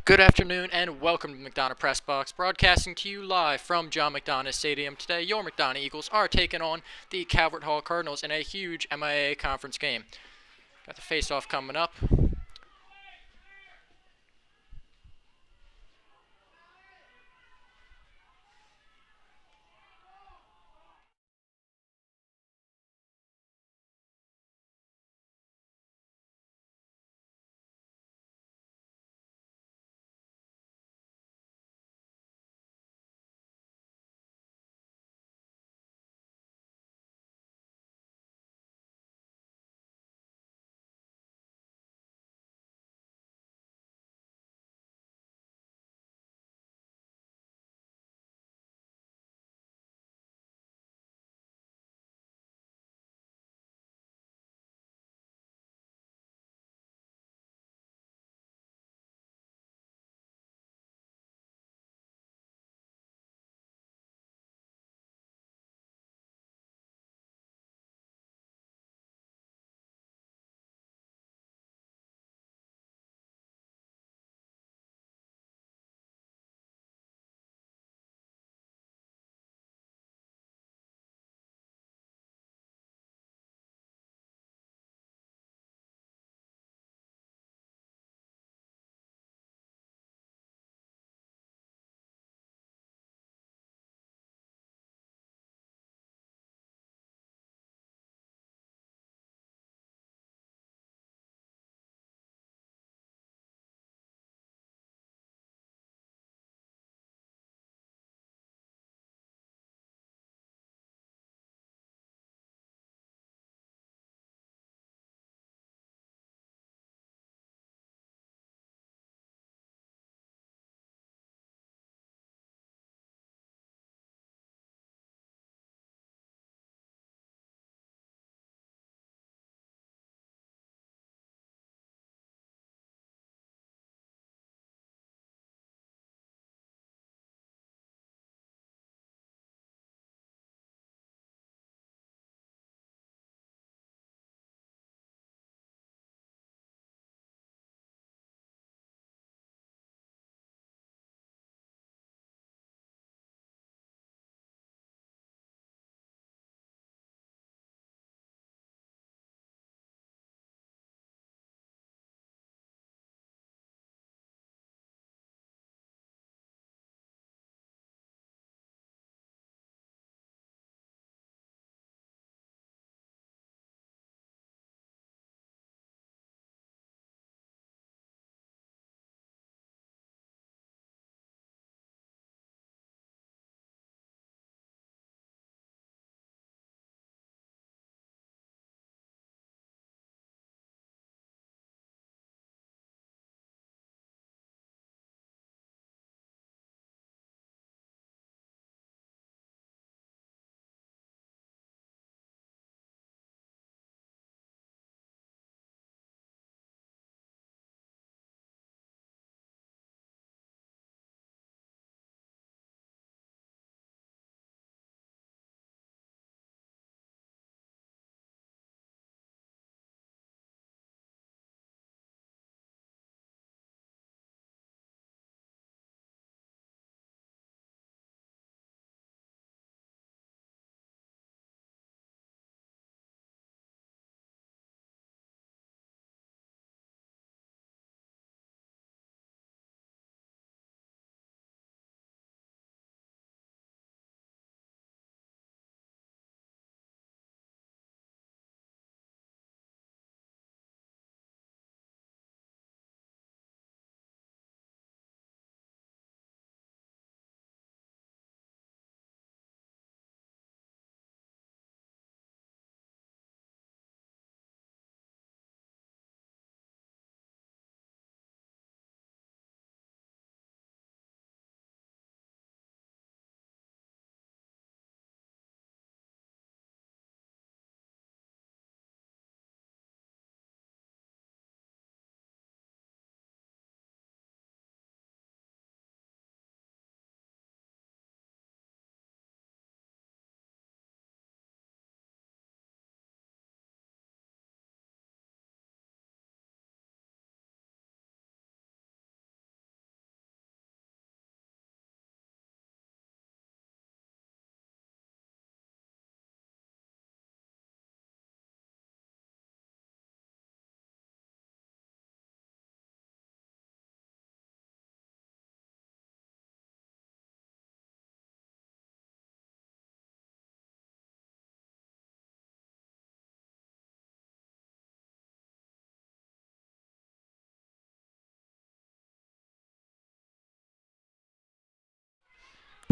Good afternoon and welcome to McDonogh Press Box, broadcasting to you live from John McDonogh Stadium. Today, your McDonogh Eagles are taking on the Calvert Hall Cardinals in a huge MIAA conference game. Got the face-off coming up.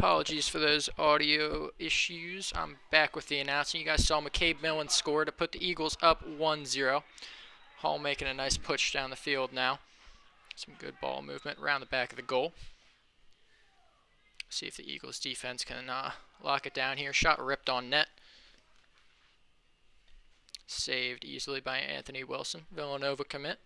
Apologies for those audio issues. I'm back with the announcement. You guys saw McCabe Millen score to put the Eagles up 1-0. Hall making a nice push down the field now. Some good ball movement around the back of the goal. See if the Eagles defense can lock it down here. Shot ripped on net. Saved easily by Anthony Wilson. Villanova commit.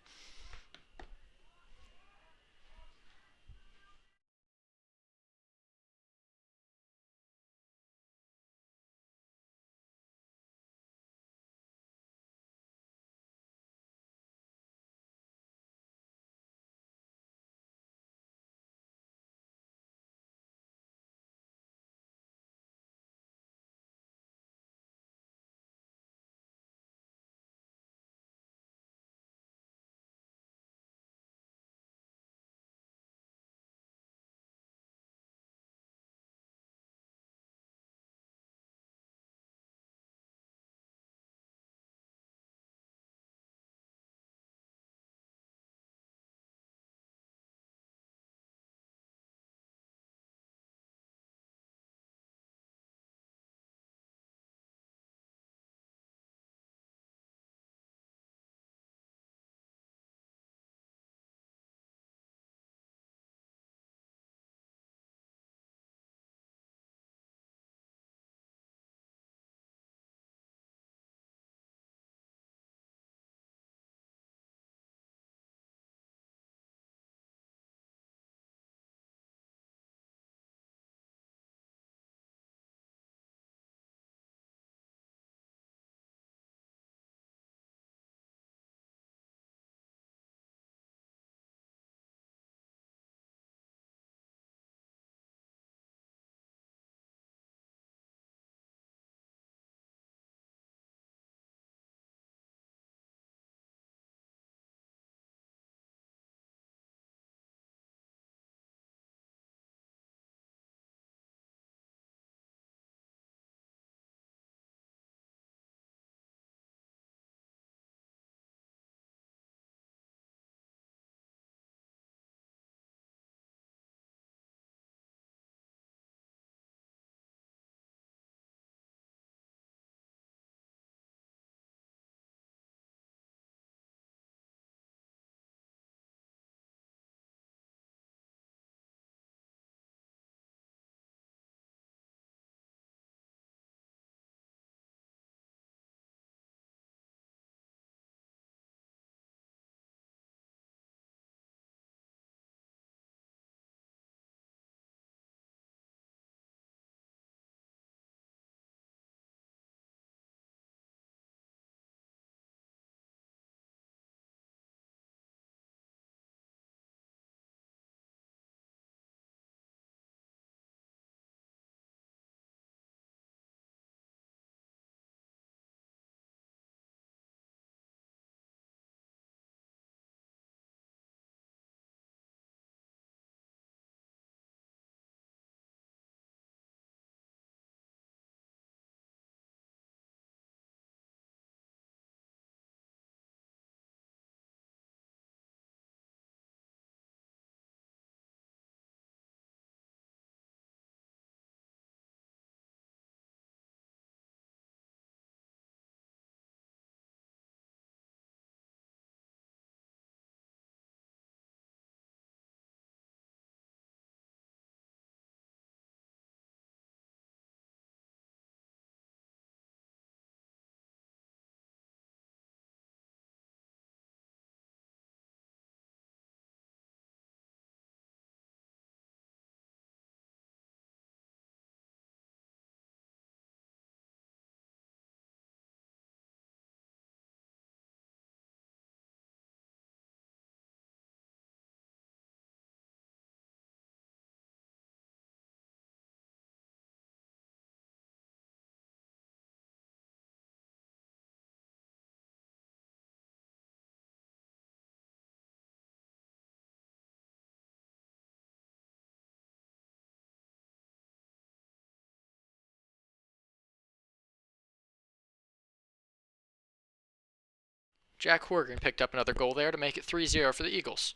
Jack Horgan picked up another goal there to make it 3-0 for the Eagles.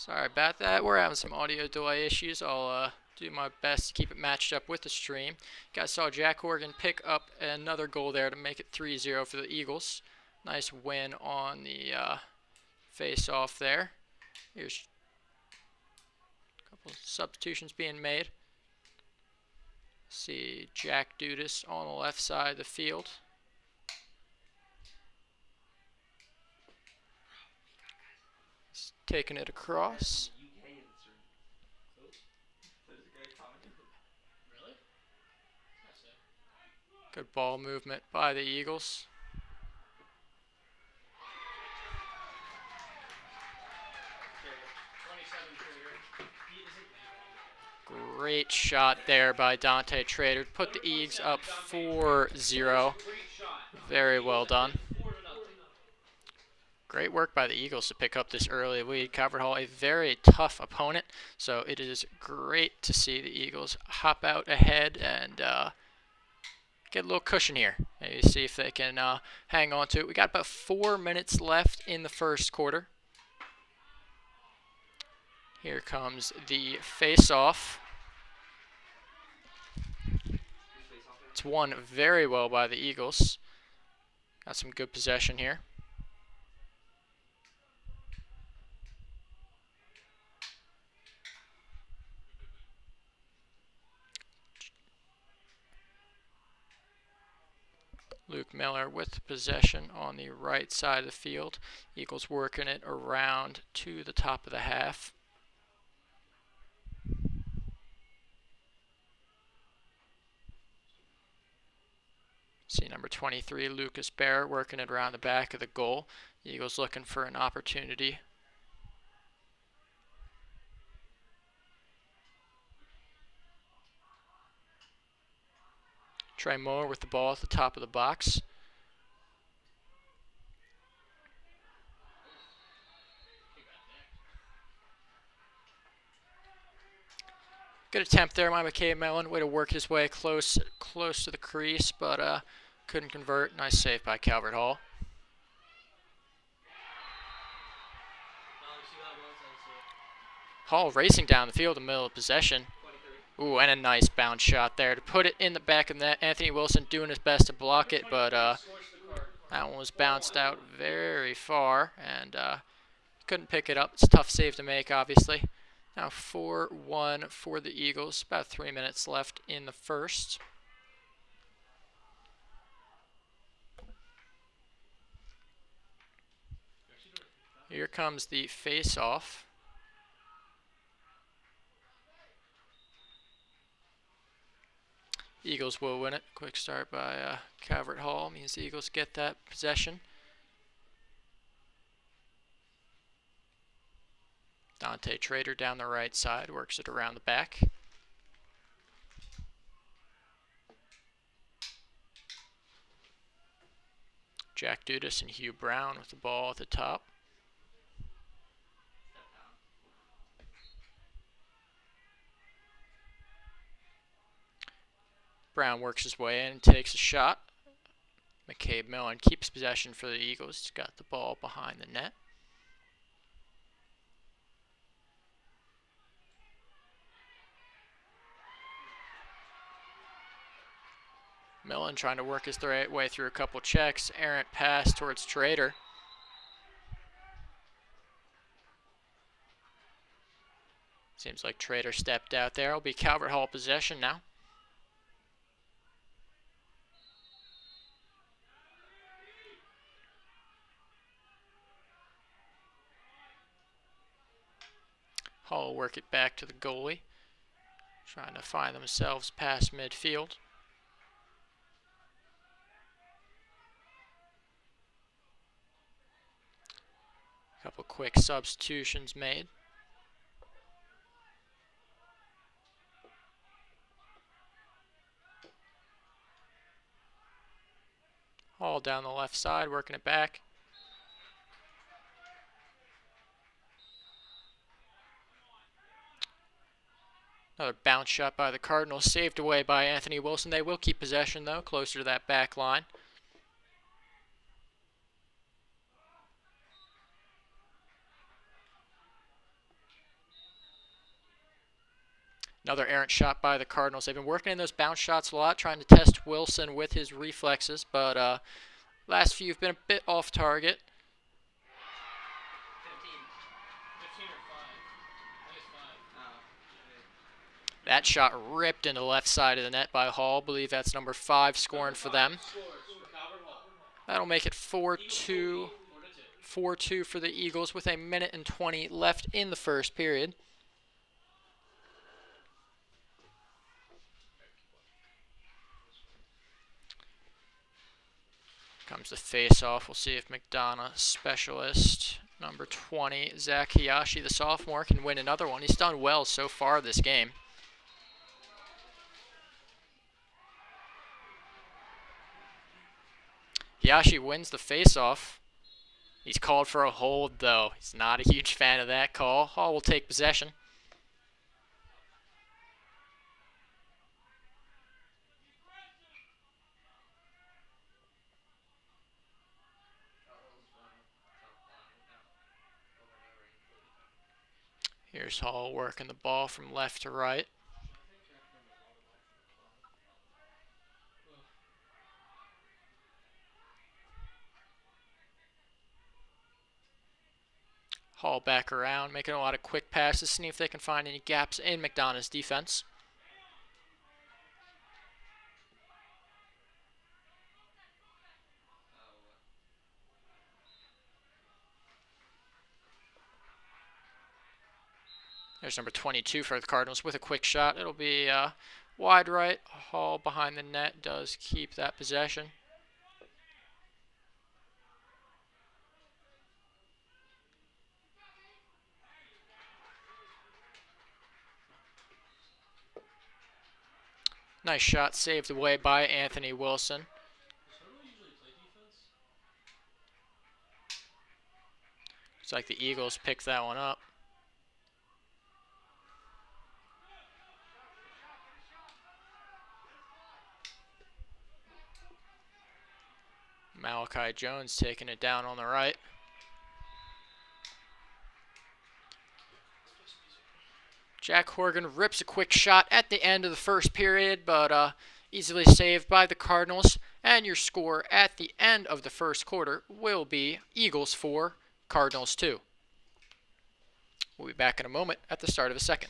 Sorry about that. We're having some audio delay issues. I'll do my best to keep it matched up with the stream. You guys saw Jack Horgan pick up another goal there to make it 3-0 for the Eagles. Nice win on the face-off there. Here's a couple substitutions being made. See Jack Dudas on the left side of the field. He's taking it across. Good ball movement by the Eagles. Great shot there by Dante Trader. Put the Eags up 4-0. Very well done. Great work by the Eagles to pick up this early lead. Calvert Hall, a very tough opponent, so it is great to see the Eagles hop out ahead and get a little cushion here. Maybe see if they can hang on to it. We got about 4 minutes left in the first quarter. Here comes the face-off. It's won very well by the Eagles. Got some good possession here. Luke Miller with possession on the right side of the field. Eagles working it around to the top of the half. See number 23, Lucas Barrett, working it around the back of the goal. Eagles looking for an opportunity. Trey Moore with the ball at the top of the box. Good attempt there by McCabe Mellon. Way to work his way close to the crease, but couldn't convert. Nice save by Calvert Hall. Hall racing down the field in the middle of possession. Ooh, and a nice bounce shot there to put it in the back of the net. Anthony Wilson doing his best to block it, but that one was bounced out very far and couldn't pick it up. It's a tough save to make, obviously. Now 4-1 for the Eagles. About 3 minutes left in the first. Here comes the face-off. Eagles will win it. Quick start by Calvert Hall means the Eagles get that possession. Dante Trader down the right side, works it around the back. Jack Dudas and Hugh Brown with the ball at the top. Brown works his way in and takes a shot. McCabe Mellon keeps possession for the Eagles. He's got the ball behind the net. Mellon trying to work his way through a couple checks. Errant pass towards Trader. Seems like Trader stepped out there. It'll be Calvert Hall possession now. Hall will work it back to the goalie. Trying to find themselves past midfield. A couple quick substitutions made. Hall down the left side, working it back. Another bounce shot by the Cardinals, saved away by Anthony Wilson. They will keep possession, though, closer to that back line. Another errant shot by the Cardinals. They've been working in those bounce shots a lot, trying to test Wilson with his reflexes, but last few have been a bit off target. 15 or 5. I think it's 5. That shot ripped into the left side of the net by Hall. I believe that's number 5 scoring for them. That'll make it 4-2. 4-2 for the Eagles with 1:20 left in the first period. Comes the face-off. We'll see if McDonogh, specialist, number 20, Zach Hiyashi, the sophomore, can win another one. He's done well so far this game. Hiyashi wins the face-off. He's called for a hold, though. He's not a huge fan of that call. Hall will take possession. Here's Hall working the ball from left to right. Hall back around, making a lot of quick passes, seeing if they can find any gaps in McDonogh's defense. There's number 22 for the Cardinals with a quick shot. It'll be wide right. Hall behind the net does keep that possession. Nice shot saved away by Anthony Wilson. Looks like the Eagles picked that one up. Malachi Jones taking it down on the right. Jack Horgan rips a quick shot at the end of the first period, but easily saved by the Cardinals. And your score at the end of the first quarter will be Eagles 4, Cardinals 2. We'll be back in a moment at the start of the second.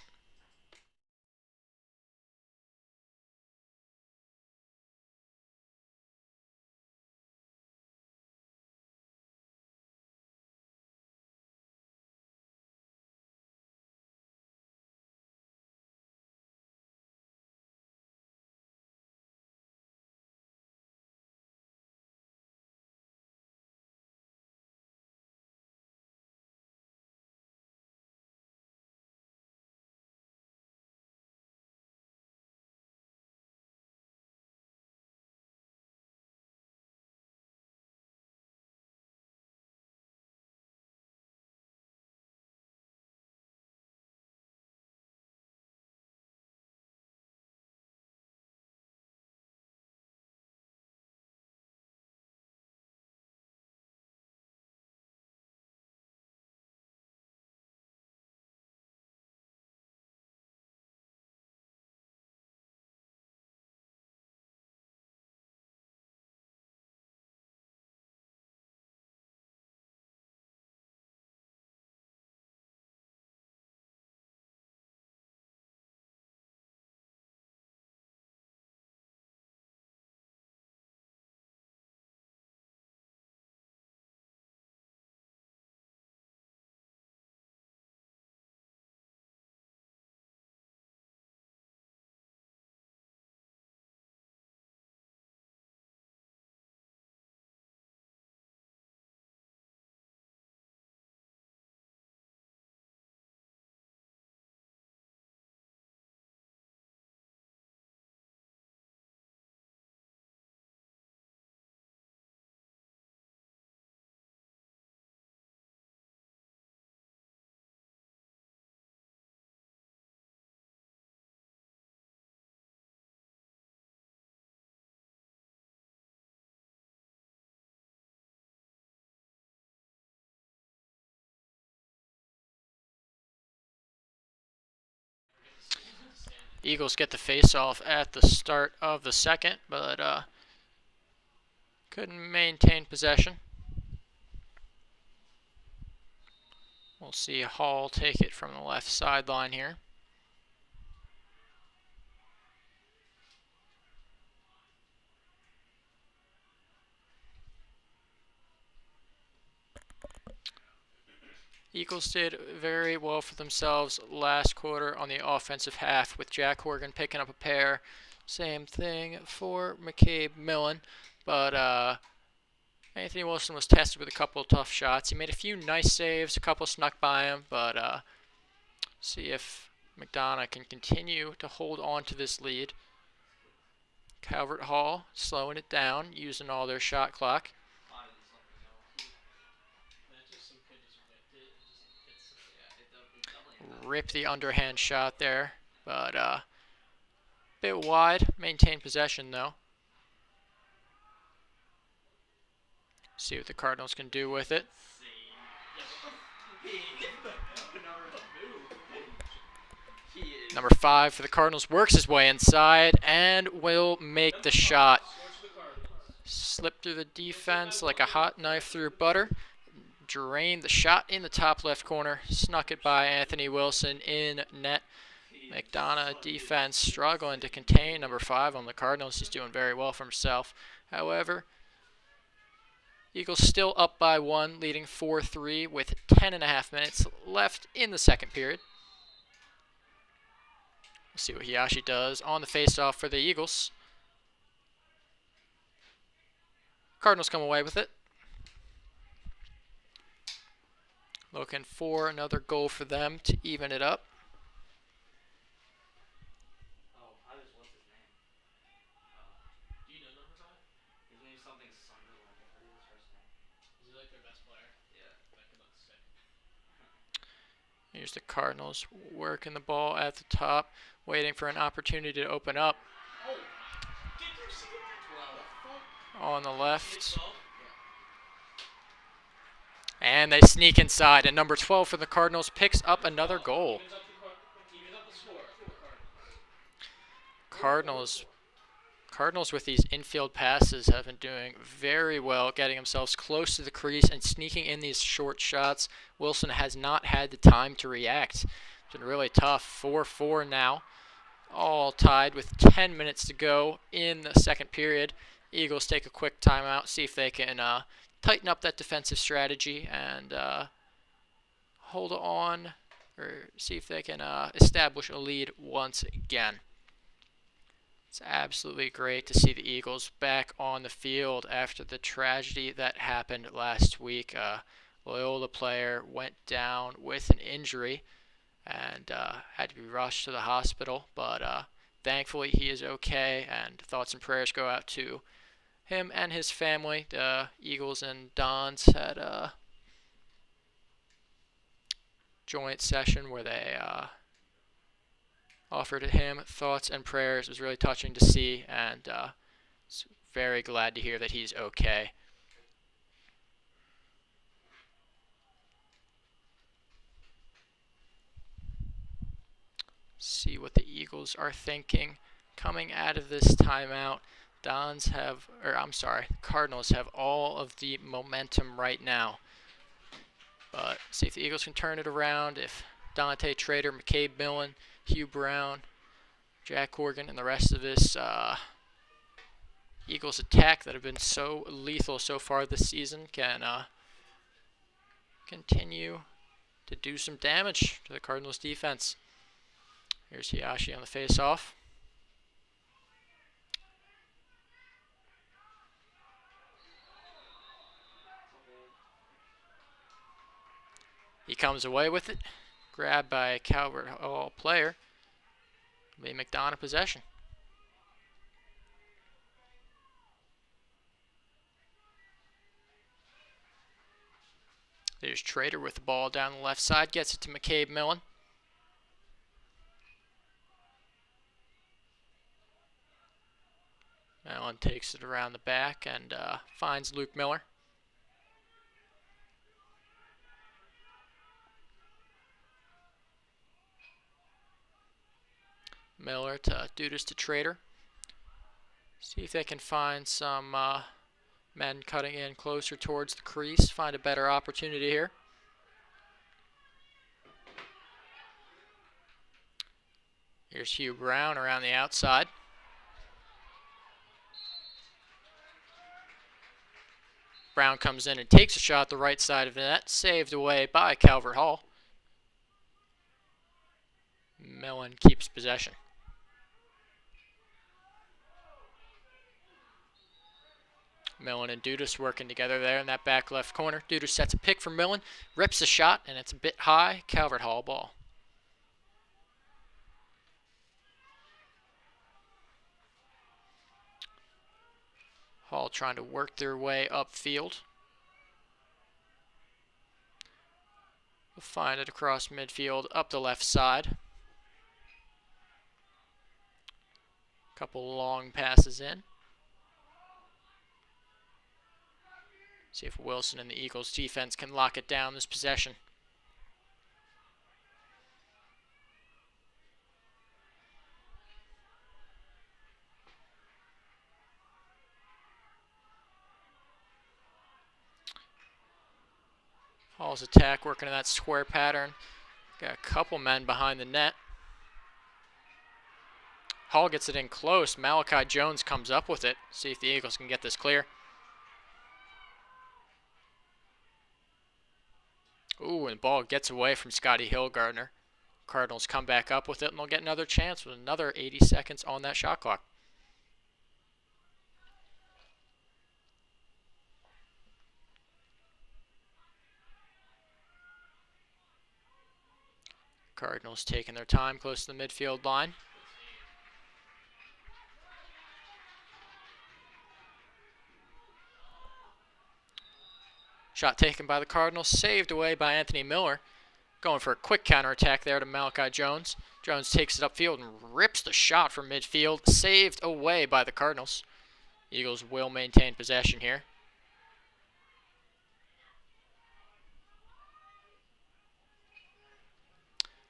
Eagles get the face-off at the start of the second, but couldn't maintain possession. We'll see Hall take it from the left sideline here. Eagles did very well for themselves last quarter on the offensive half with Jack Horgan picking up a pair. Same thing for McCabe Millen, but Anthony Wilson was tested with a couple of tough shots. He made a few nice saves, a couple snuck by him, but see if McDonogh can continue to hold on to this lead. Calvert Hall slowing it down, using all their shot clock. Rip the underhand shot there, but bit wide. Maintain possession though. See what the Cardinals can do with it. Number 5 for the Cardinals works his way inside and will make the shot. Slipped through the defense like a hot knife through butter. Drained the shot in the top left corner. Snuck it by Anthony Wilson in net. McDonogh defense struggling to contain number 5 on the Cardinals. He's doing very well for himself. However, Eagles still up by 1, leading 4-3 with 10.5 minutes left in the second period. We'll see what Hiyashi does on the faceoff for the Eagles. Cardinals come away with it. Looking for another goal for them to even it up. What's his name? Do you know number 5? His name's something Sunderland. What is his first name? Is he like their best player? Yeah. That could look sick. Here's the Cardinals working the ball at the top, waiting for an opportunity to open up. Oh, did you see that? On the left. And they sneak inside, and number 12 for the Cardinals picks up another goal. Cardinals with these infield passes have been doing very well, getting themselves close to the crease and sneaking in these short shots. Wilson has not had the time to react. It's been really tough. 4-4 now, all tied with 10 minutes to go in the second period. Eagles take a quick timeout, see if they can tighten up that defensive strategy and hold on, or see if they can establish a lead once again. It's absolutely great to see the Eagles back on the field after the tragedy that happened last week. Loyola player went down with an injury and had to be rushed to the hospital, but thankfully he is okay, and thoughts and prayers go out to him and his family. The Eagles and Dons had a joint session where they offered him thoughts and prayers. It was really touching to see, and very glad to hear that he's okay. See what the Eagles are thinking coming out of this timeout. Cardinals have all of the momentum right now. But see if the Eagles can turn it around, if Dante Trader, McCabe Millen, Hugh Brown, Jack Horgan, and the rest of this Eagles attack that have been so lethal so far this season can continue to do some damage to the Cardinals defense. Here's Hiyashi on the face-off. He comes away with it. Grabbed by a Calvert Hall player. It'll be McDonogh possession. There's Trader with the ball down the left side. Gets it to McCabe Millen. Millen takes it around the back and finds Luke Miller. Miller to Dudas to Trader. See if they can find some men cutting in closer towards the crease. Find a better opportunity here. Here's Hugh Brown around the outside. Brown comes in and takes a shot the right side of the net. Saved away by Calvert Hall. Millen keeps possession. Millen and Dudas working together there in that back left corner. Dudas sets a pick for Millen, rips a shot, and it's a bit high. Calvert Hall ball. Hall trying to work their way upfield. We'll find it across midfield, up the left side. Couple long passes in. See if Wilson and the Eagles defense can lock it down this possession. Hall's attack working in that square pattern. Got a couple men behind the net. Hall gets it in close. Malachi Jones comes up with it. See if the Eagles can get this clear. Ooh, and the ball gets away from Scotty Hillgardner. Cardinals come back up with it, and they'll get another chance with another 80 seconds on that shot clock. Cardinals taking their time close to the midfield line. Shot taken by the Cardinals, saved away by Anthony Miller. Going for a quick counterattack there to Malachi Jones. Jones takes it upfield and rips the shot from midfield, saved away by the Cardinals. Eagles will maintain possession here.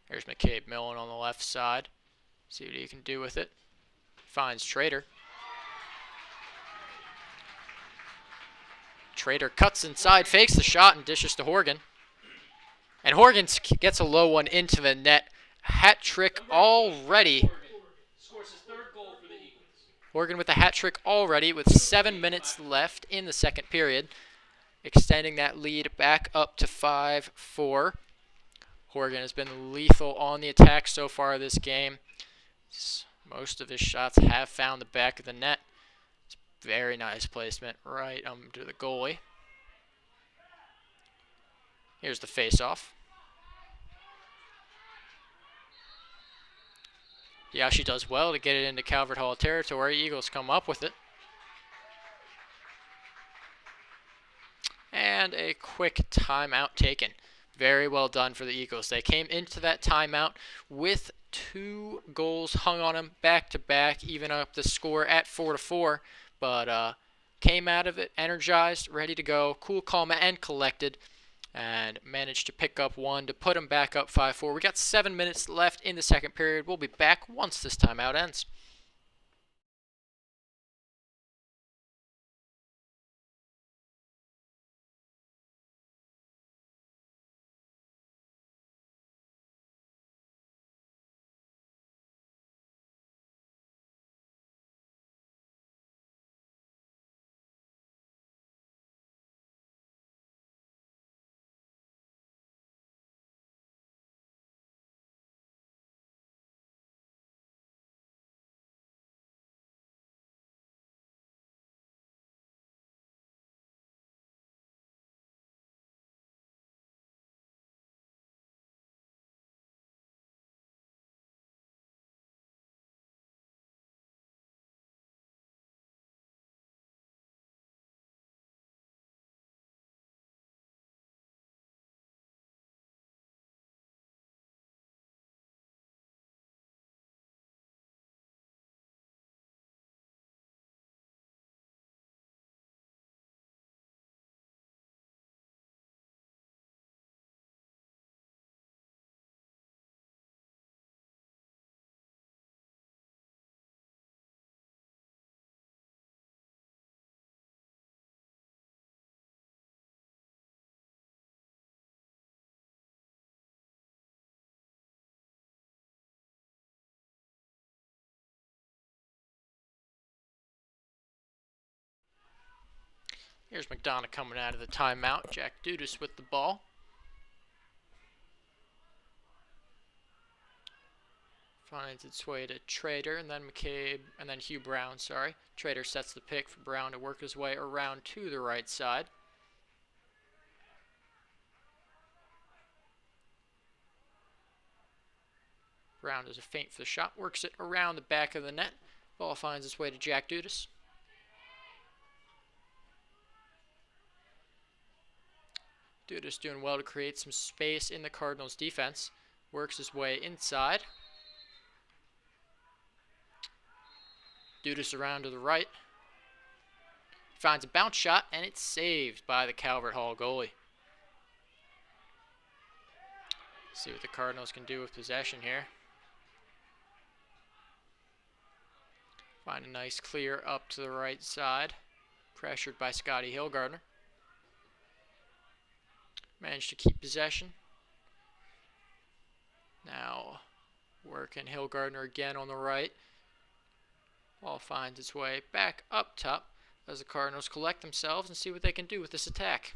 There's McCabe Millen on the left side. See what he can do with it. Finds Trader. Trader cuts inside, fakes the shot, and dishes to Horgan. And Horgan gets a low one into the net. Hat trick already. Scores his third goal for the Eagles. Horgan with a hat trick already with 7 minutes left in the second period. Extending that lead back up to 5-4. Horgan has been lethal on the attack so far this game. Most of his shots have found the back of the net. Very nice placement right under the goalie. Here's the face-off. Yashi does well to get it into Calvert Hall territory. Eagles come up with it. And a quick timeout taken. Very well done for the Eagles. They came into that timeout with 2 goals hung on them back-to-back, even up the score at 4-4. But came out of it energized, ready to go, cool, calm, and collected, and managed to pick up one to put them back up 5-4. We got 7 minutes left in the second period. We'll be back once this timeout ends. Here's McDonogh coming out of the timeout. Jack Dudas with the ball. Finds its way to Trader, and then McCabe, and then Hugh Brown, sorry. Trader sets the pick for Brown to work his way around to the right side. Brown does a feint for the shot, works it around the back of the net. Ball finds its way to Jack Dudas. Dudas doing well to create some space in the Cardinals' defense. Works his way inside. Dudas around to the right. Finds a bounce shot, and it's saved by the Calvert Hall goalie. See what the Cardinals can do with possession here. Find a nice clear up to the right side. Pressured by Scotty Hillgardner. Managed to keep possession. Now working Hillgardner again on the right. Ball finds its way back up top as the Cardinals collect themselves and see what they can do with this attack.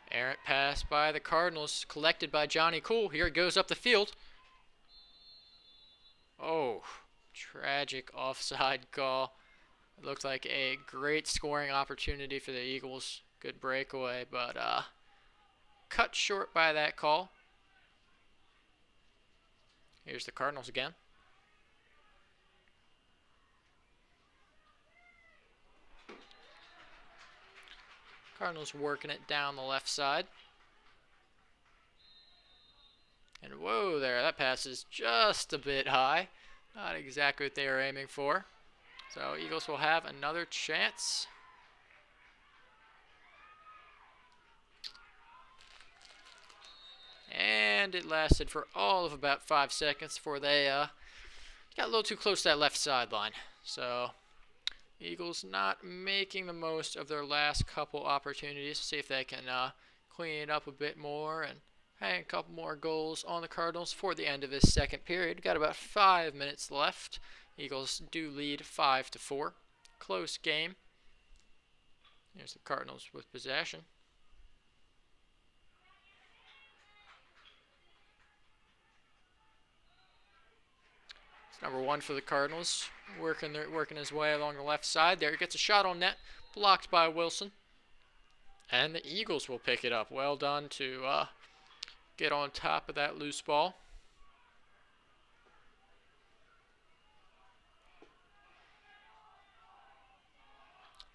Errant pass by the Cardinals, collected by Johnny Cool. Here it goes up the field. Oh, tragic offside call. It looked like a great scoring opportunity for the Eagles. Good breakaway, but cut short by that call. Here's the Cardinals again. Cardinals working it down the left side. And whoa there, that pass is just a bit high. Not exactly what they were aiming for. So Eagles will have another chance. And it lasted for all of about 5 seconds before they got a little too close to that left sideline. So Eagles not making the most of their last couple opportunities. See if they can clean it up a bit more and hang a couple more goals on the Cardinals for the end of this second period. Got about 5 minutes left. Eagles do lead 5-4. Close game. Here's the Cardinals with possession. It's number 1 for the Cardinals, working his way along the left side. There he gets a shot on net, blocked by Wilson. And the Eagles will pick it up. Well done to get on top of that loose ball.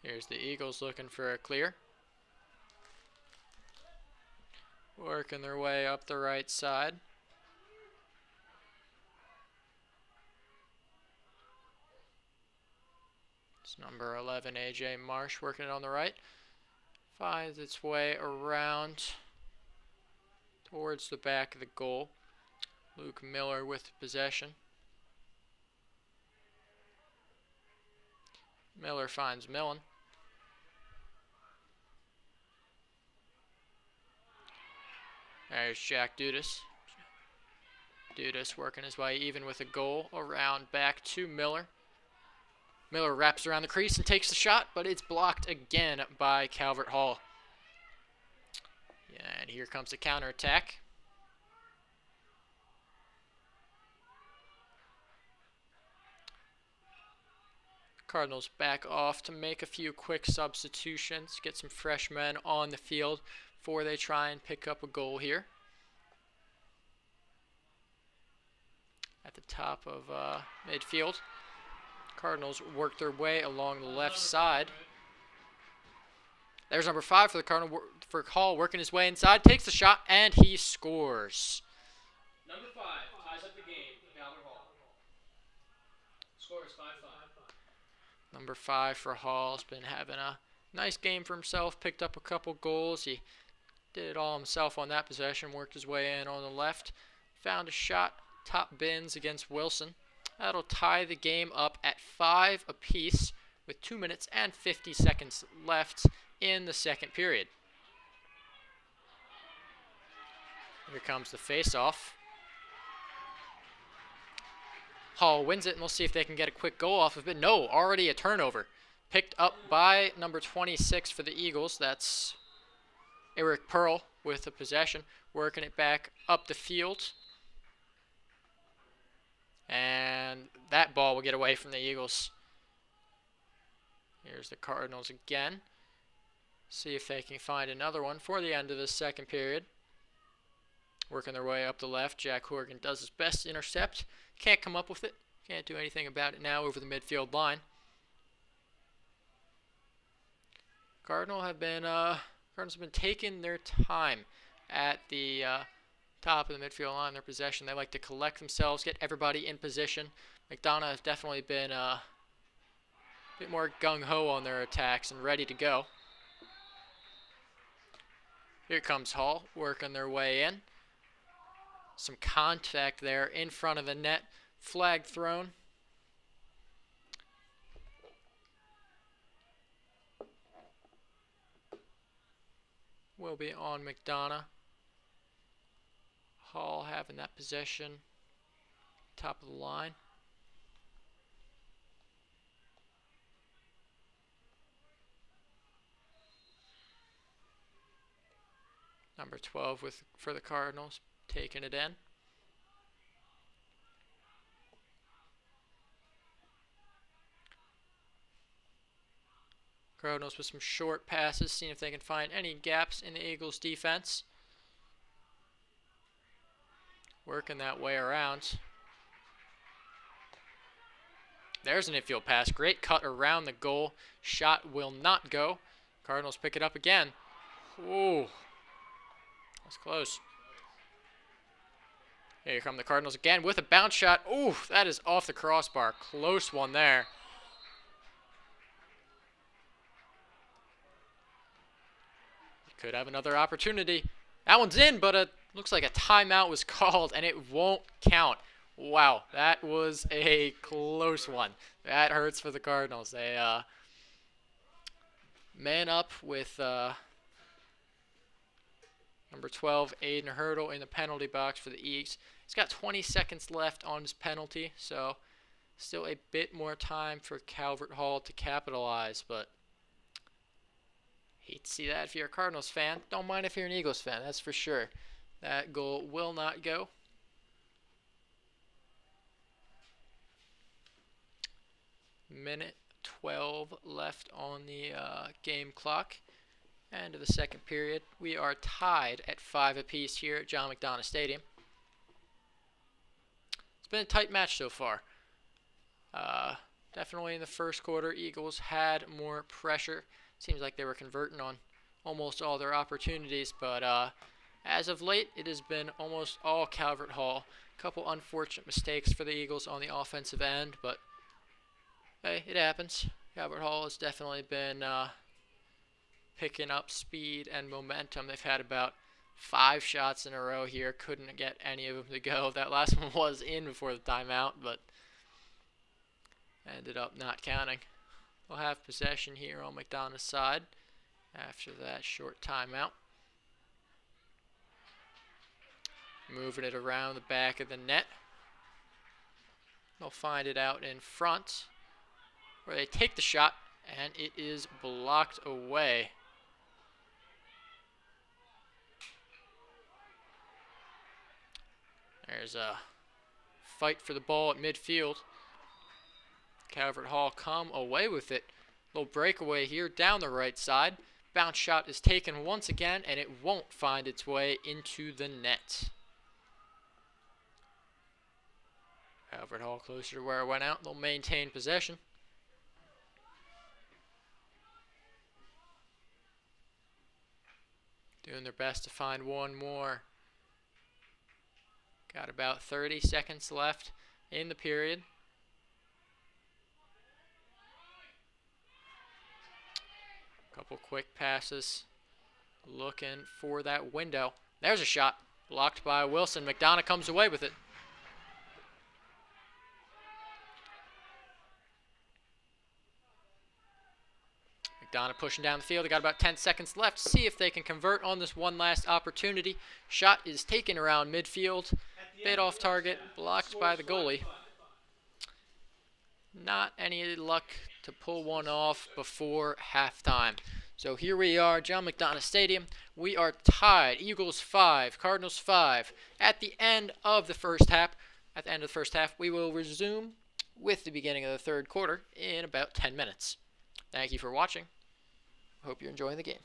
Here's the Eagles looking for a clear. Working their way up the right side. It's number 11, A.J. Marsh, working it on the right. Finds its way around towards the back of the goal. Luke Miller with possession. Miller finds Millen. There's Jack Dudas. Dudas working his way even with a goal around back to Miller. Miller wraps around the crease and takes the shot, but it's blocked again by Calvert Hall. Yeah, and here comes the counterattack. Cardinals back off to make a few quick substitutions, get some fresh men on the field before they try and pick up a goal here. At the top of midfield. Cardinals work their way along the left side. There's number 5 for the Cardinal, for Hall, working his way inside, takes the shot, and he scores. Number 5 ties up the game for Calvert Hall. Score is 5-5. Number 5 for Hall has been having a nice game for himself, picked up a couple goals. He did it all himself on that possession, worked his way in on the left, found a shot, top bins against Wilson. That'll tie the game up at 5 apiece with 2 minutes and 50 seconds left in the second period. Here comes the face-off. Hall wins it, and we'll see if they can get a quick goal off of it. No, already a turnover. Picked up by number 26 for the Eagles. That's Eric Pearl with the possession, working it back up the field. And that ball will get away from the Eagles. Here's the Cardinals again. See if they can find another one for the end of the second period. Working their way up the left. Jack Horgan does his best to intercept. Can't come up with it. Can't do anything about it now over the midfield line. Cardinals have been taking their time at the top of the midfield line, their possession. They like to collect themselves, get everybody in position. McDonogh has definitely been a bit more gung-ho on their attacks and ready to go. Here comes Hall, working their way in. Some contact there in front of the net. Flag thrown. Will be on McDonogh. Hall having that possession. Top of the line. Number 12 for the Cardinals, taking it in. Cardinals with some short passes, seeing if they can find any gaps in the Eagles' defense. Working that way around. There's an infield pass. Great cut around the goal. Shot will not go. Cardinals pick it up again. Ooh. That's close. Here come the Cardinals again with a bounce shot. Ooh, that is off the crossbar. Close one there. Could have another opportunity. That one's in, but looks like a timeout was called, and it won't count. Wow, that was a close one. That hurts for the Cardinals. They man up with number 12, Aiden Hurdle, in the penalty box for the Eagles. He's got 20 seconds left on his penalty, so still a bit more time for Calvert Hall to capitalize, but hate to see that if you're a Cardinals fan. Don't mind if you're an Eagles fan, that's for sure. That goal will not go. Minute 12 left on the game clock. End of the second period. We are tied at 5 apiece here at John McDonogh Stadium. It's been a tight match so far. Definitely in the first quarter, Eagles had more pressure. Seems like they were converting on almost all their opportunities, but as of late, it has been almost all Calvert Hall. A couple unfortunate mistakes for the Eagles on the offensive end, but hey, it happens. Calvert Hall has definitely been picking up speed and momentum. They've had about 5 shots in a row here. Couldn't get any of them to go. That last one was in before the timeout, but ended up not counting. We'll have possession here on McDonogh's side after that short timeout. Moving it around the back of the net. They'll find it out in front, where they take the shot, and it is blocked away. There's a fight for the ball at midfield. Calvert Hall come away with it. Little breakaway here down the right side. Bounce shot is taken once again, and it won't find its way into the net. Calvert Hall closer to where it went out. They'll maintain possession. Doing their best to find one more. Got about 30 seconds left in the period. Couple quick passes. Looking for that window. There's a shot. Blocked by Wilson. McDonogh comes away with it. McDonogh pushing down the field. They got about 10 seconds left. See if they can convert on this one last opportunity. Shot is taken around midfield. Bit off target, blocked by the goalie. Not any luck to pull one off before halftime. So here we are, John McDonogh Stadium. We are tied. Eagles 5, Cardinals 5. At the end of the first half, we will resume with the beginning of the third quarter in about 10 minutes. Thank you for watching. Hope you're enjoying the game.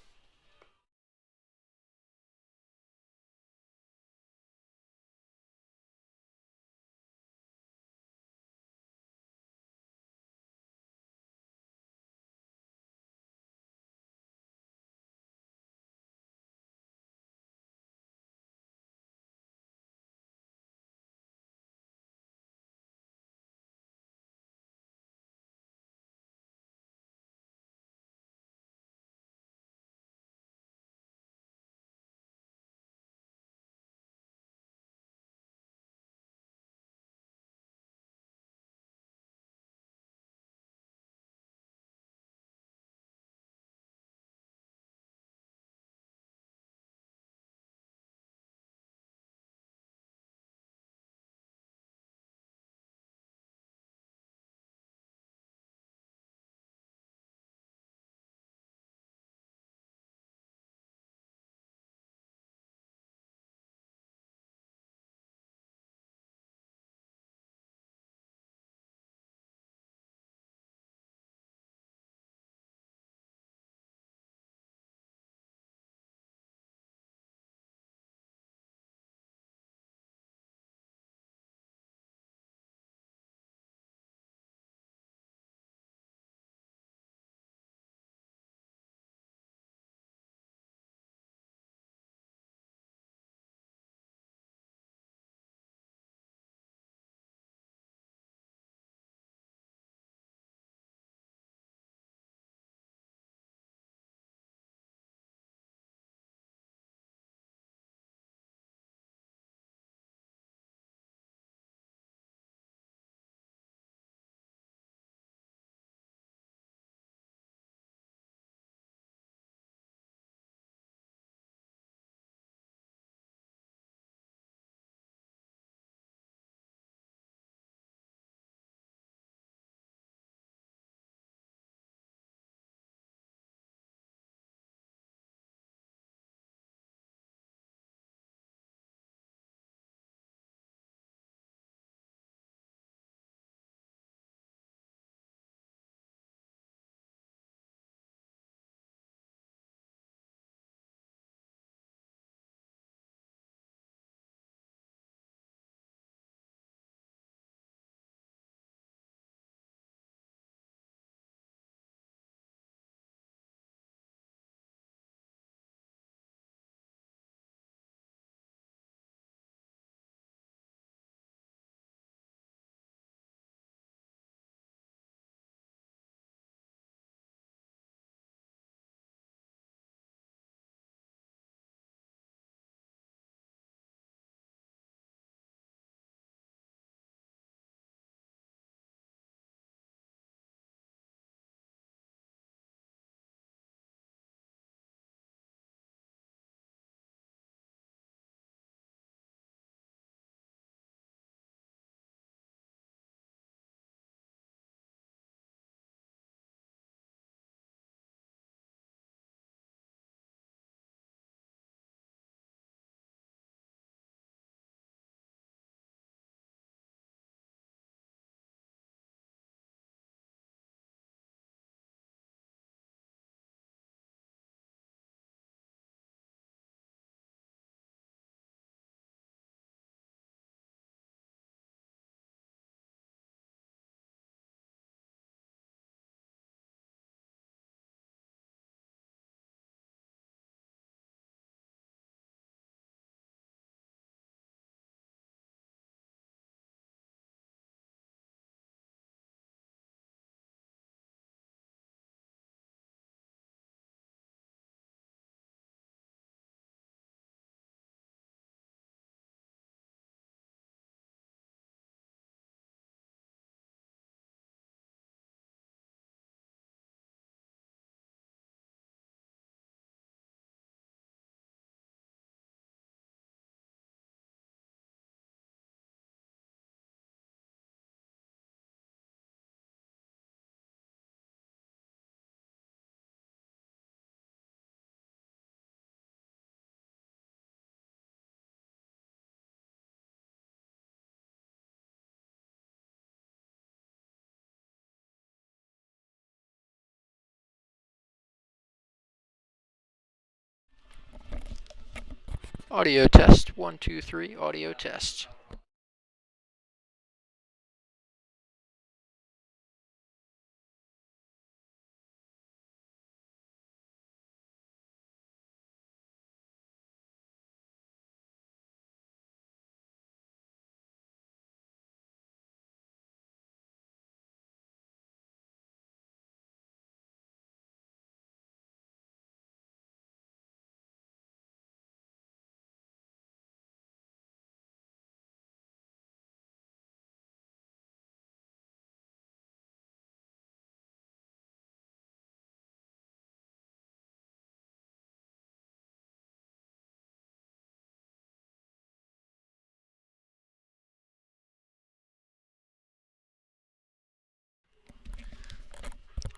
Audio test. 1, 2, 3. Audio test.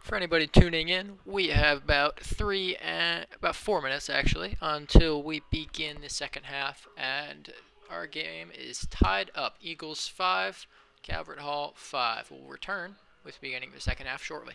For anybody tuning in, we have about 4 minutes actually until we begin the second half, and our game is tied up. Eagles 5, Calvert Hall 5. We'll return with the beginning of the second half shortly.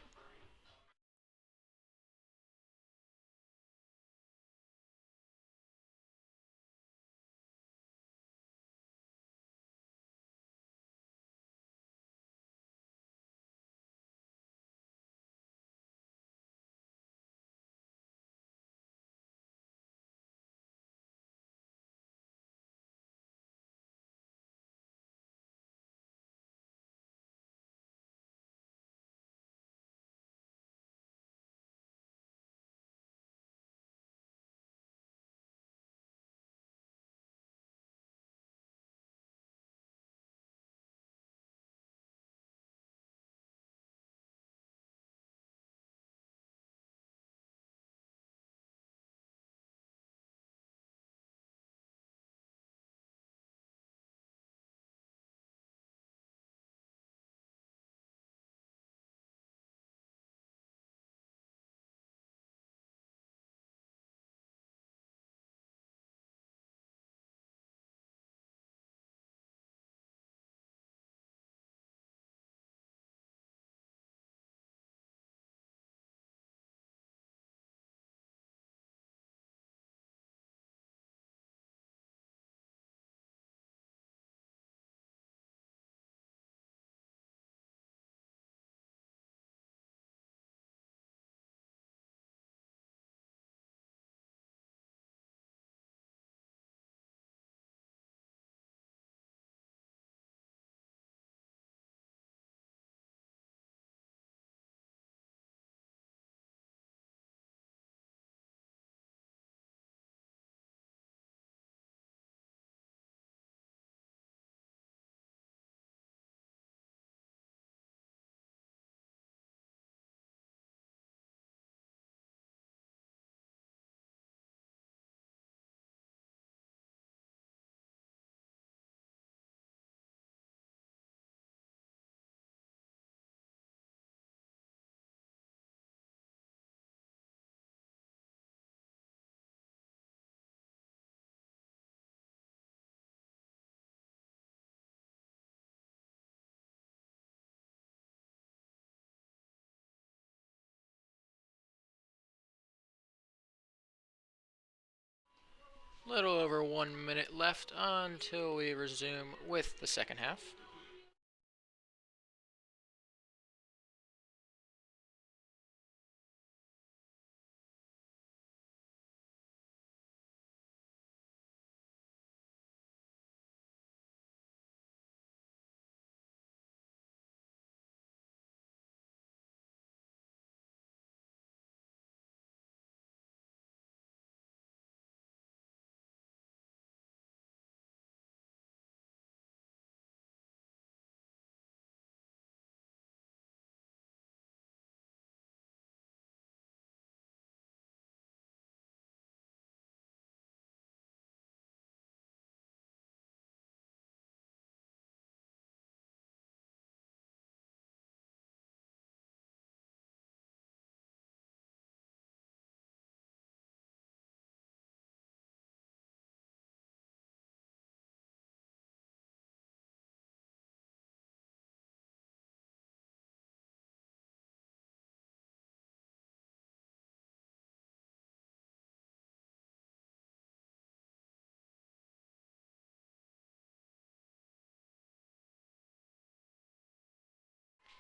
Little over 1 minute left until we resume with the second half.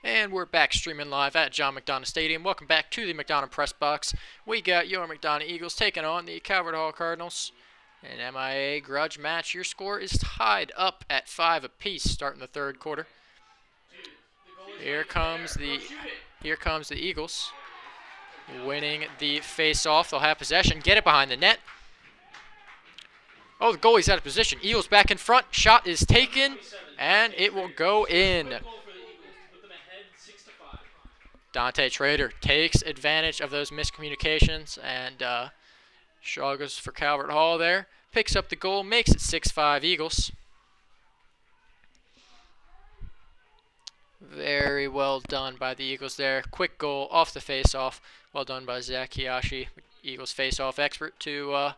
And we're back streaming live at John McDonogh Stadium. Welcome back to the McDonogh Press Box. We got your McDonogh Eagles taking on the Calvert Hall Cardinals. An MIA grudge match. Your score is tied up at 5 apiece starting the third quarter. Here comes the Eagles winning the face-off. They'll have possession. Get it behind the net. Oh, the goalie's out of position. Eagles back in front. Shot is taken, and it will go in. Dante Trader takes advantage of those miscommunications and struggles for Calvert Hall there. Picks up the goal, makes it 6-5 Eagles. Very well done by the Eagles there. Quick goal off the face-off. Well done by Zach Hiyashi, Eagles face-off expert, to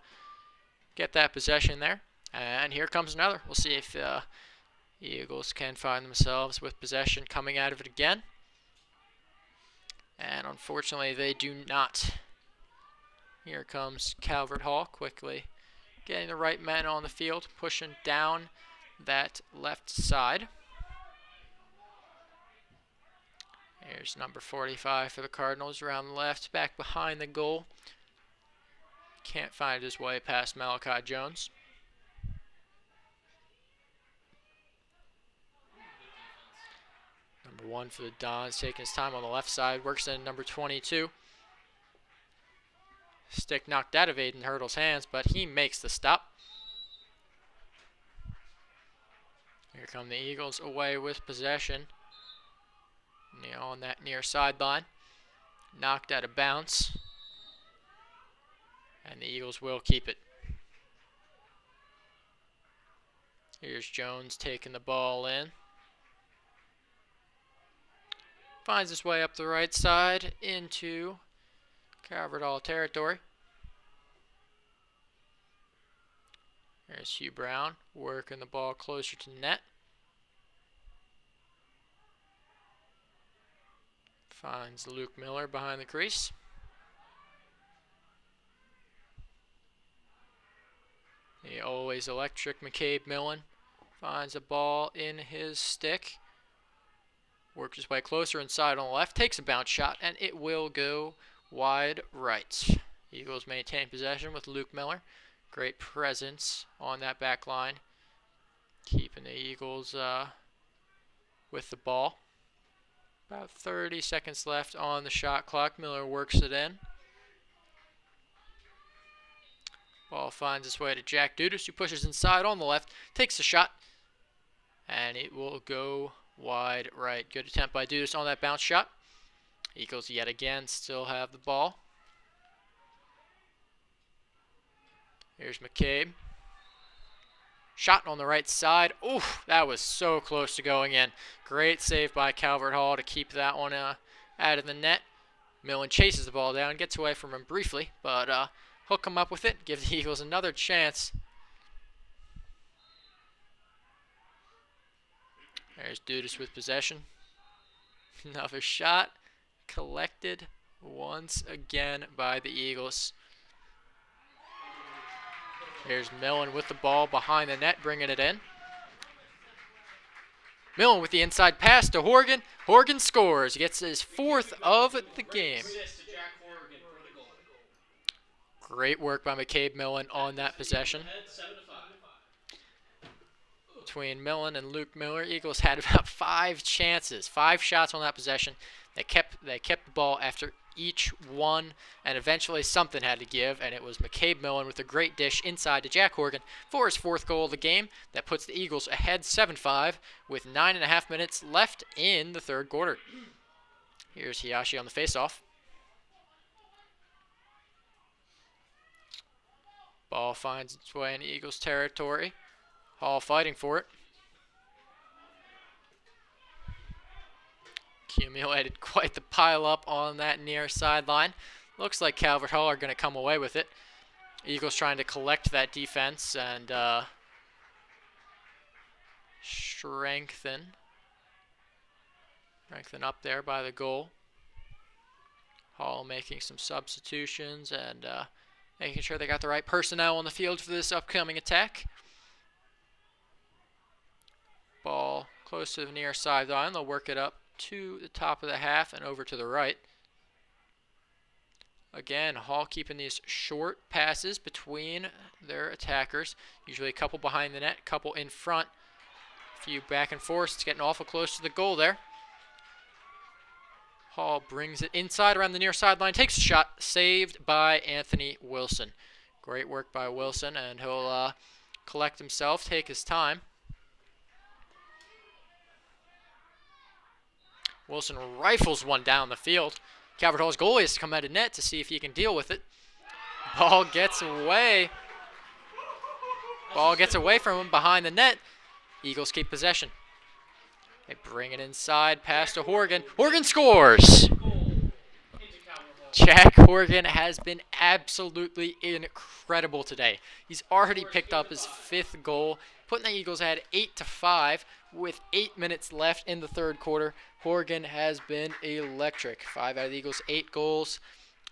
get that possession there. And here comes another. We'll see if the Eagles can find themselves with possession coming out of it again. And unfortunately, they do not. Here comes Calvert Hall quickly getting the right men on the field, pushing down that left side. Here's number 45 for the Cardinals around the left, back behind the goal. Can't find his way past Malachi Jones. Number 1 for the Dons, taking his time on the left side, works in number 22. Stick knocked out of Aiden Hurdle's hands, but he makes the stop. Here come the Eagles away with possession. On that near sideline. Knocked out of bounds. And the Eagles will keep it. Here's Jones taking the ball in. Finds his way up the right side into Calvert Hall territory. There's Hugh Brown working the ball closer to net. Finds Luke Miller behind the crease. The always electric McCabe Millen finds a ball in his stick. Works his way closer inside on the left. Takes a bounce shot, and it will go wide right. Eagles maintain possession with Luke Miller. Great presence on that back line. Keeping the Eagles with the ball. About 30 seconds left on the shot clock. Miller works it in. Ball finds its way to Jack Dudas, who pushes inside on the left, takes the shot, and it will go wide right. Good attempt by Dudas on that bounce shot. Eagles yet again still have the ball. Here's McCabe. Shot on the right side. Oof, that was so close to going in. Great save by Calvert Hall to keep that one out of the net. Millen chases the ball down, gets away from him briefly, but hook him up with it, give the Eagles another chance. There's Dudas with possession. Another shot collected once again by the Eagles. Here's Millen with the ball behind the net, bringing it in. Millen with the inside pass to Horgan. Horgan scores. He gets his 4th of the game. Great work by McCabe Millen on that possession. Between Millen and Luke Miller, Eagles had about 5 chances, 5 shots on that possession. They kept the ball after each one, and eventually something had to give, and it was McCabe Millen with a great dish inside to Jack Horgan for his 4th goal of the game. That puts the Eagles ahead 7-5 with 9.5 minutes left in the third quarter. Here's Hiyashi on the faceoff. Ball finds its way into Eagles territory. Hall fighting for it. Accumulated quite the pile up on that near sideline. Looks like Calvert Hall are going to come away with it. Eagles trying to collect that defense and strengthen up there by the goal. Hall making some substitutions and making sure they got the right personnel on the field for this upcoming attack. Ball close to the near sideline. They'll work it up to the top of the half and over to the right. Again, Hall keeping these short passes between their attackers. Usually a couple behind the net, a couple in front. A few back and forth. It's getting awful close to the goal there. Hall brings it inside around the near sideline. Takes a shot. Saved by Anthony Wilson. Great work by Wilson, and he'll collect himself, take his time. Wilson rifles one down the field. Calvert Hall's goalie has to come out of net to see if he can deal with it. Ball gets away. Ball gets away from him behind the net. Eagles keep possession. They bring it inside, pass to Horgan. Horgan scores! Jack Horgan has been absolutely incredible today. He's already picked up his 5th goal, putting the Eagles ahead 8-5 with 8 minutes left in the third quarter. Horgan has been electric. 5 out of the Eagles' 8 goals.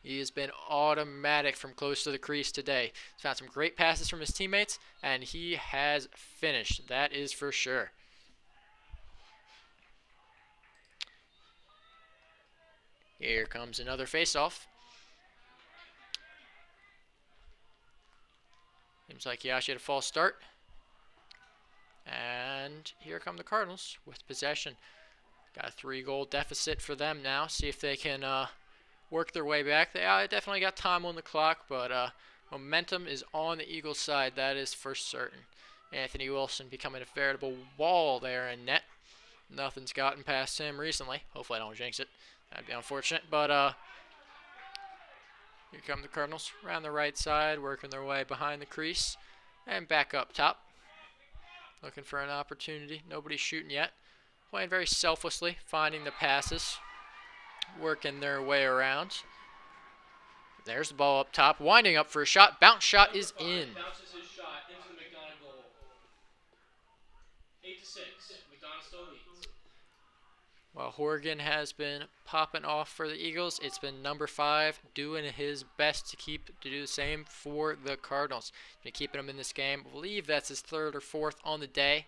He has been automatic from close to the crease today. He's found some great passes from his teammates, and he has finished. That is for sure. Here comes another face-off. Seems like Yashi had a false start. And here come the Cardinals with possession. Got a 3-goal deficit for them now. See if they can work their way back. They definitely got time on the clock, but momentum is on the Eagles' side. That is for certain. Anthony Wilson becoming a veritable wall there in net. Nothing's gotten past him recently. Hopefully I don't jinx it. That'd be unfortunate, but here come the Cardinals around the right side, working their way behind the crease and back up top. Looking for an opportunity. Nobody's shooting yet. Playing very selflessly, finding the passes, working their way around. There's the ball up top, winding up for a shot. Bounce shot is in. Bounces his shot into the McDonogh goal. 8-6. McDonogh still leads. While Horgan has been popping off for the Eagles, it's been number 5 doing his best to do the same for the Cardinals. Been keeping him in this game. I believe that's his 3rd or 4th on the day.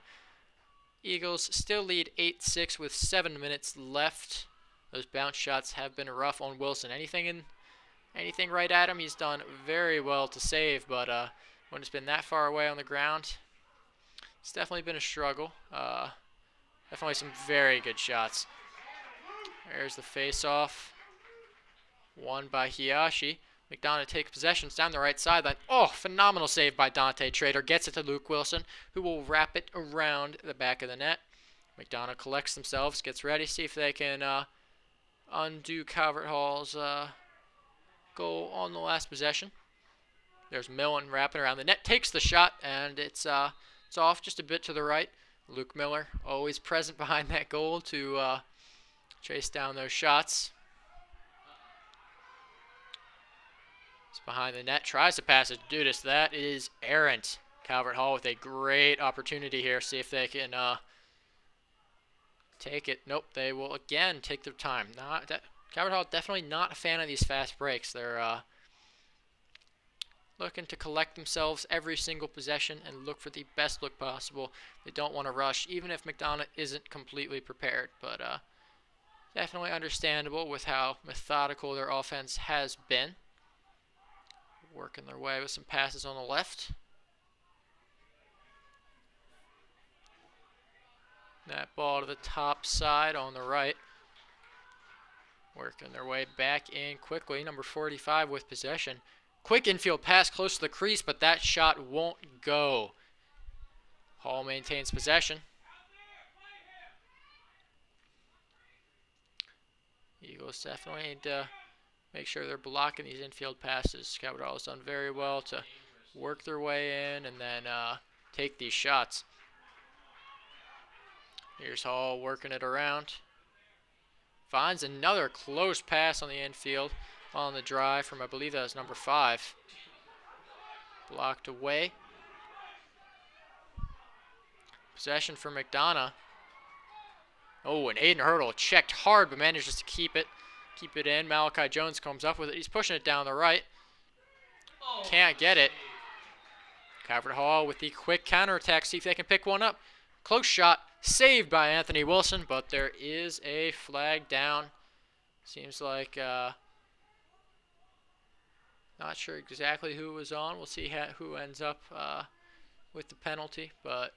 Eagles still lead 8-6 with 7 minutes left. Those bounce shots have been rough on Wilson. Anything right at him, he's done very well to save, but when it's been that far away on the ground, it's definitely been a struggle. Definitely some very good shots. There's the face-off. Won by Hiyashi. McDonogh takes possession. It's down the right sideline. Oh, phenomenal save by Dante Trader. Gets it to Luke Wilson, who will wrap it around the back of the net. McDonogh collects themselves, gets ready, see if they can undo Calvert Hall's goal on the last possession. There's Millen wrapping around the net. Takes the shot, and it's off just a bit to the right. Luke Miller, always present behind that goal to chase down those shots. He's behind the net, tries to pass it to Dudas. That is errant. Calvert Hall with a great opportunity here. See if they can take it. Nope, they will again take their time. Calvert Hall definitely not a fan of these fast breaks. They're looking to collect themselves every single possession and look for the best look possible. They don't want to rush, even if McDonogh isn't completely prepared. But definitely understandable with how methodical their offense has been. Working their way with some passes on the left. That ball to the top side on the right. Working their way back in quickly. Number 45 with possession. Quick infield pass close to the crease, but that shot won't go. Hall maintains possession. Eagles definitely need to make sure they're blocking these infield passes. Calvert Hall has done very well to work their way in and then take these shots. Here's Hall working it around. Finds another close pass on the infield. On the drive from, I believe that was number 5. Blocked away. Possession for McDonogh. Oh, and Aiden Hurdle checked hard but manages to keep it in. Malachi Jones comes up with it. He's pushing it down the right. Can't get it. Calvert Hall with the quick counterattack. See if they can pick one up. Close shot. saved by Anthony Wilson, but there is a flag down. Seems like not sure exactly who it was on. We'll see who ends up with the penalty, but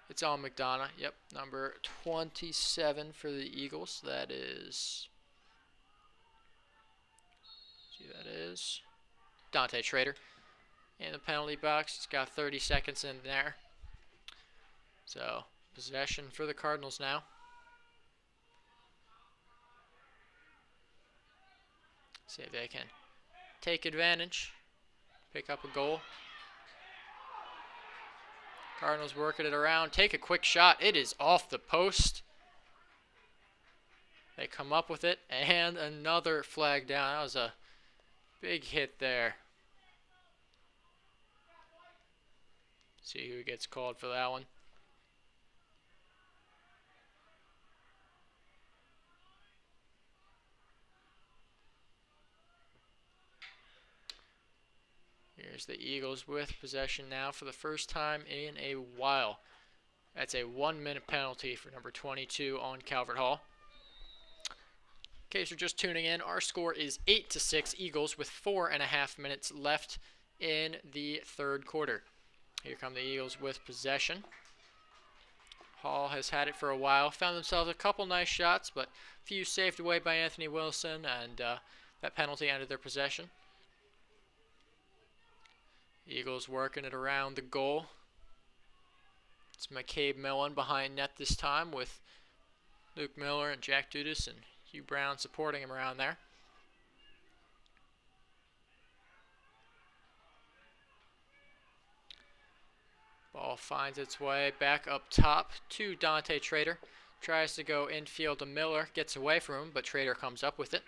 it's on McDonogh. Yep, number 27 for the Eagles. That is, see, that is Dante Trader in the penalty box. He's got 30 seconds in there. So possession for the Cardinals now. See if they can take advantage, pick up a goal. Cardinals working it around, take a quick shot. It is off the post. They come up with it, and another flag down. That was a big hit there. See who gets called for that one. Here's the Eagles with possession now for the first time in a while. That's a 1-minute penalty for number 22 on Calvert Hall. In case you're just tuning in, our score is 8-6 Eagles with 4.5 minutes left in the third quarter. Here come the Eagles with possession. Hall has had it for a while. Found themselves a couple nice shots, but a few saved away by Anthony Wilson, and that penalty ended their possession. Eagles working it around the goal. It's McCabe Millen behind net this time with Luke Miller and Jack Dudas and Hugh Brown supporting him around there. Ball finds its way back up top to Dante Trader. Tries to go infield to Miller, gets away from him, but Trader comes up with it.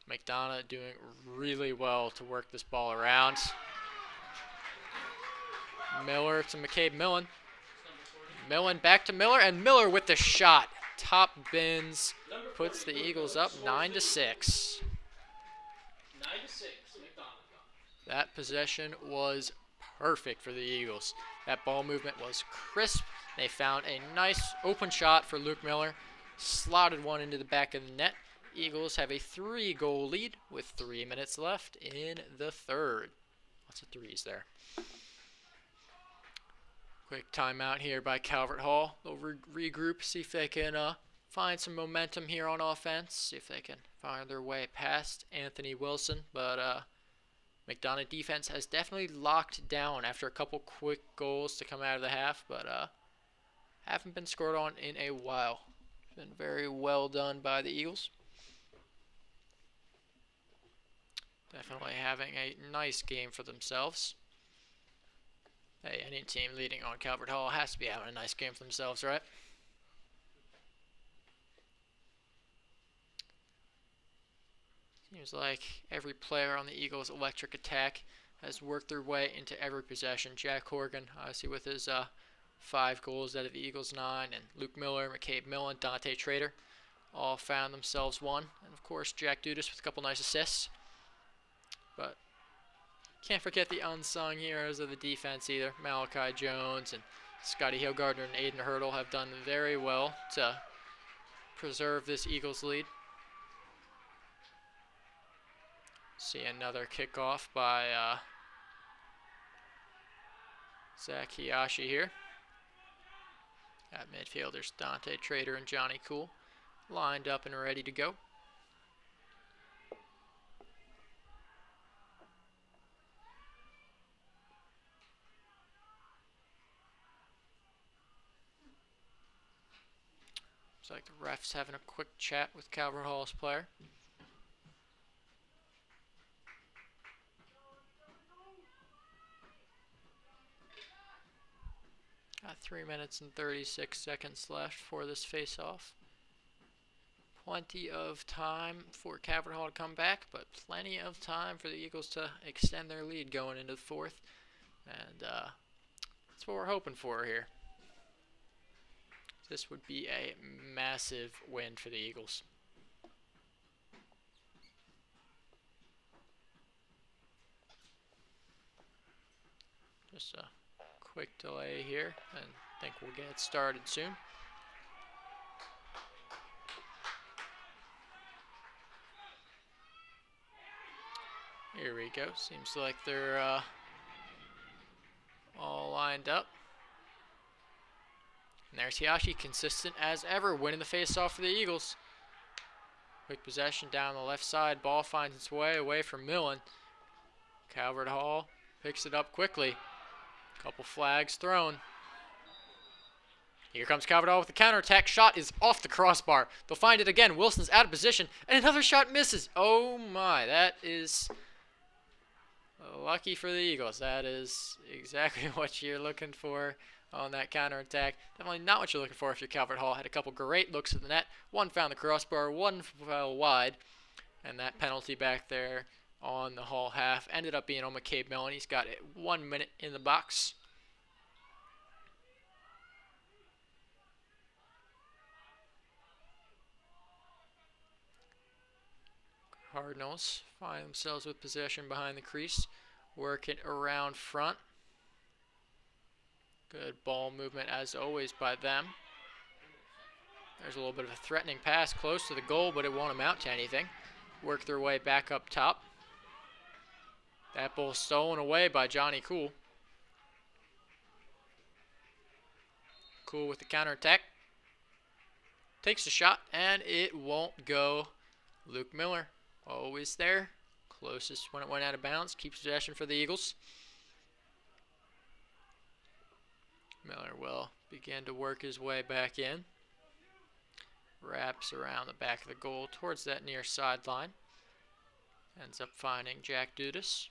McDonogh doing really well to work this ball around. Miller to McCabe Millen. Millen back to Miller, and Miller with the shot. Top bins, puts the Eagles up 9-6. 9-6, McDonogh. That possession was perfect for the Eagles. That ball movement was crisp. They found a nice open shot for Luke Miller. Slotted one into the back of the net. Eagles have a 3-goal lead with 3 minutes left in the third. Lots of threes there. Quick timeout here by Calvert Hall. They'll regroup, see if they can find some momentum here on offense, see if they can find their way past Anthony Wilson. But McDonogh defense has definitely locked down after a couple quick goals to come out of the half, but haven't been scored on in a while. Been very well done by the Eagles. Definitely having a nice game for themselves. Hey, any team leading on Calvert Hall has to be having a nice game for themselves, right? Seems like every player on the Eagles' electric attack has worked their way into every possession. Jack Horgan, obviously with his 5 goals out of the Eagles' 9, and Luke Miller, McCabe Millen, Dante Trader all found themselves one. And of course, Jack Dudas with a couple nice assists. But can't forget the unsung heroes of the defense either. Malachi Jones and Scotty Hillgardner and Aiden Hurdle have done very well to preserve this Eagles lead. See another kickoff by Zach Hiyashi here. At midfielders Dante Trader and Johnny Cool lined up and ready to go. Looks like the ref's having a quick chat with Calvert Hall's player. Got 3 minutes and 36 seconds left for this face-off. Plenty of time for Calvert Hall to come back, but plenty of time for the Eagles to extend their lead going into the fourth. And that's what we're hoping for here. This would be a massive win for the Eagles. Just a quick delay here, and I think we'll get started soon. Here we go. Seems like they're all lined up. And there's Hiyashi, consistent as ever, winning the face-off for the Eagles. Quick possession down the left side. Ball finds its way away from Millen. Calvert Hall picks it up quickly. Couple flags thrown. Here comes Calvert Hall with the counterattack. Shot is off the crossbar. They'll find it again. Wilson's out of position, and another shot misses. Oh my, that is lucky for the Eagles. That is exactly what you're looking for on that counterattack. Definitely not what you're looking for if you're Calvert Hall. Had a couple great looks at the net. One found the crossbar, one fell wide. And that penalty back there on the Hall half ended up being on McCabe Millen. He's got it 1 minute in the box. Cardinals find themselves with possession behind the crease. Work it around front. Good ball movement as always by them. There's a little bit of a threatening pass close to the goal, but it won't amount to anything. Work their way back up top. That ball stolen away by Johnny Cool. Cool with the counterattack. Takes the shot, and it won't go. Luke Miller, always there. Closest when it went out of bounds. Keeps possession for the Eagles. Miller will begin to work his way back in. Wraps around the back of the goal towards that near sideline. Ends up finding Jack Dudas.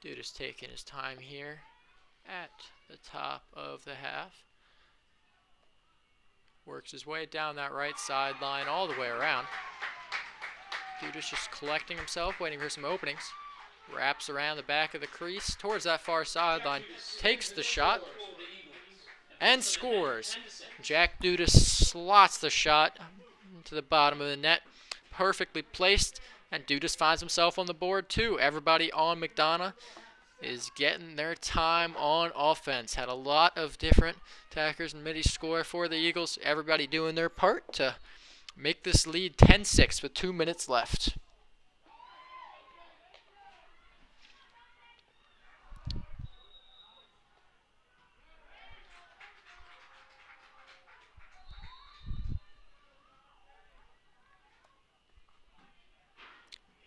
Dudas taking his time here at the top of the half. Works his way down that right sideline all the way around. Dudas just collecting himself, waiting for some openings. Wraps around the back of the crease towards that far sideline. Takes the shot and scores. Jack Dudas slots the shot to the bottom of the net. Perfectly placed. And Dudas finds himself on the board too. Everybody on McDonogh is getting their time on offense. Had a lot of different attackers and middies score for the Eagles. Everybody doing their part to make this lead 10-6 with 2 minutes left.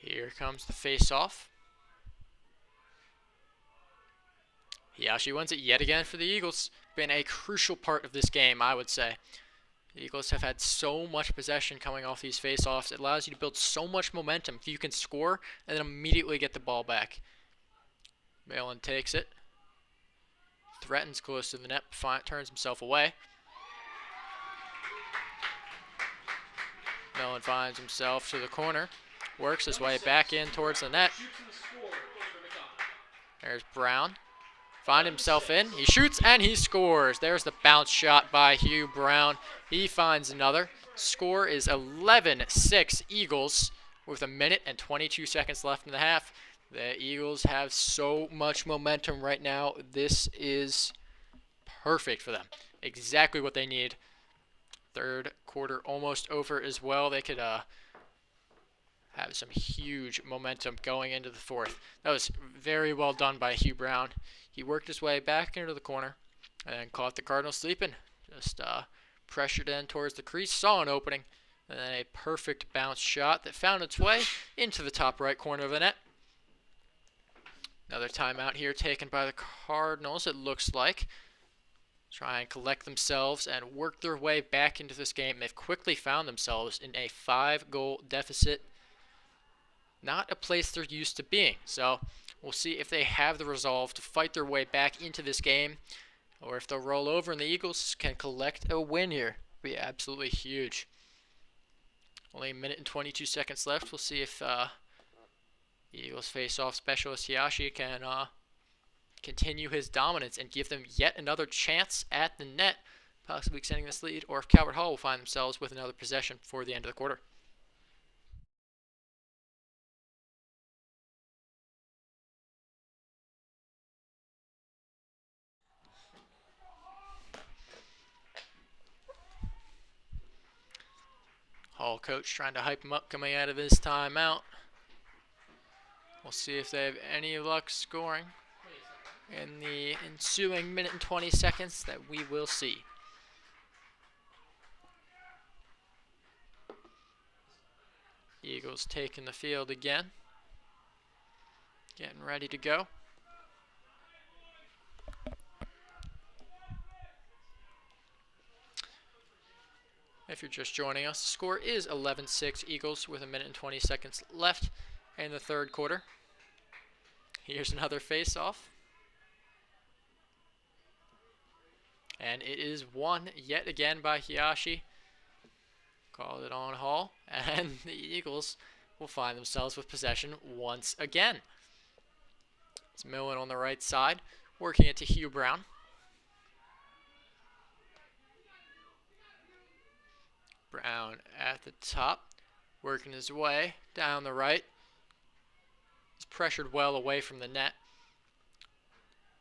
Here comes the face-off. Hiyashi wins it yet again for the Eagles. Been a crucial part of this game, I would say. The Eagles have had so much possession coming off these face-offs. It allows you to build so much momentum if you can score and then immediately get the ball back. Malin takes it. Threatens close to the net, turns himself away. Malin finds himself to the corner. Works his way back in towards the net. There's Brown. Find himself in. He shoots and he scores. There's the bounce shot by Hugh Brown. He finds another. Score is 11-6 Eagles with 1 minute and 22 seconds left in the half. The Eagles have so much momentum right now. This is perfect for them. Exactly what they need. Third quarter almost over as well. They could have some huge momentum going into the fourth. That was very well done by Hugh Brown. He worked his way back into the corner and then caught the Cardinals sleeping. Just pressured in towards the crease, saw an opening, and then a perfect bounce shot that found its way into the top right corner of the net. Another timeout here taken by the Cardinals, it looks like. Try and collect themselves and work their way back into this game. They've quickly found themselves in a 5-goal deficit. Not a place they're used to being. So we'll see if they have the resolve to fight their way back into this game or if they'll roll over and the Eagles can collect a win here. It'll be absolutely huge. Only 1 minute and 22 seconds left. We'll see if the Eagles face-off specialist Hiyashi can continue his dominance and give them yet another chance at the net, possibly extending this lead, or if Calvert Hall will find themselves with another possession before the end of the quarter. Hall coach trying to hype him up coming out of his timeout. We'll see if they have any luck scoring in the ensuing minute and 20 seconds that we will see. Eagles taking the field again. Getting ready to go. If you're just joining us, the score is 11-6 Eagles with a minute and 20 seconds left in the third quarter. Here's another face-off. And it is won yet again by Hiyashi. Called it on Hall. And the Eagles will find themselves with possession once again. It's Millen on the right side, working it to Hugh Brown. Brown at the top, working his way down the right. He's pressured well away from the net.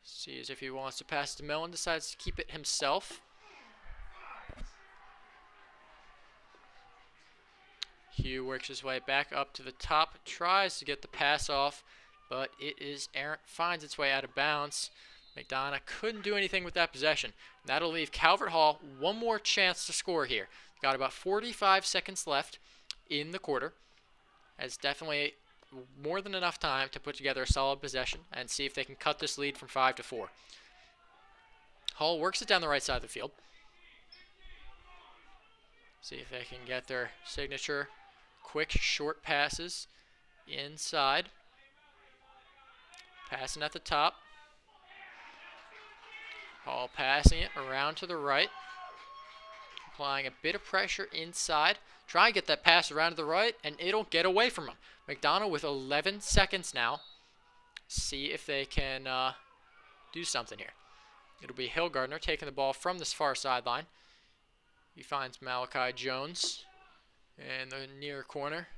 Sees if he wants to pass to Millen, decides to keep it himself. Hugh works his way back up to the top, tries to get the pass off, but it is errant, finds its way out of bounds. McDonogh couldn't do anything with that possession. That'll leave Calvert Hall one more chance to score here. Got about 45 seconds left in the quarter. It's definitely more than enough time to put together a solid possession and see if they can cut this lead from 5 to 4. Hall works it down the right side of the field. See if they can get their signature quick short passes inside. Passing at the top. Hall passing it around to the right. Applying a bit of pressure inside. Try and get that pass around to the right, and it'll get away from him. McDonogh with 11 seconds now. See if they can do something here. It'll be Hillgardner taking the ball from this far sideline. He finds Malachi Jones in the near corner.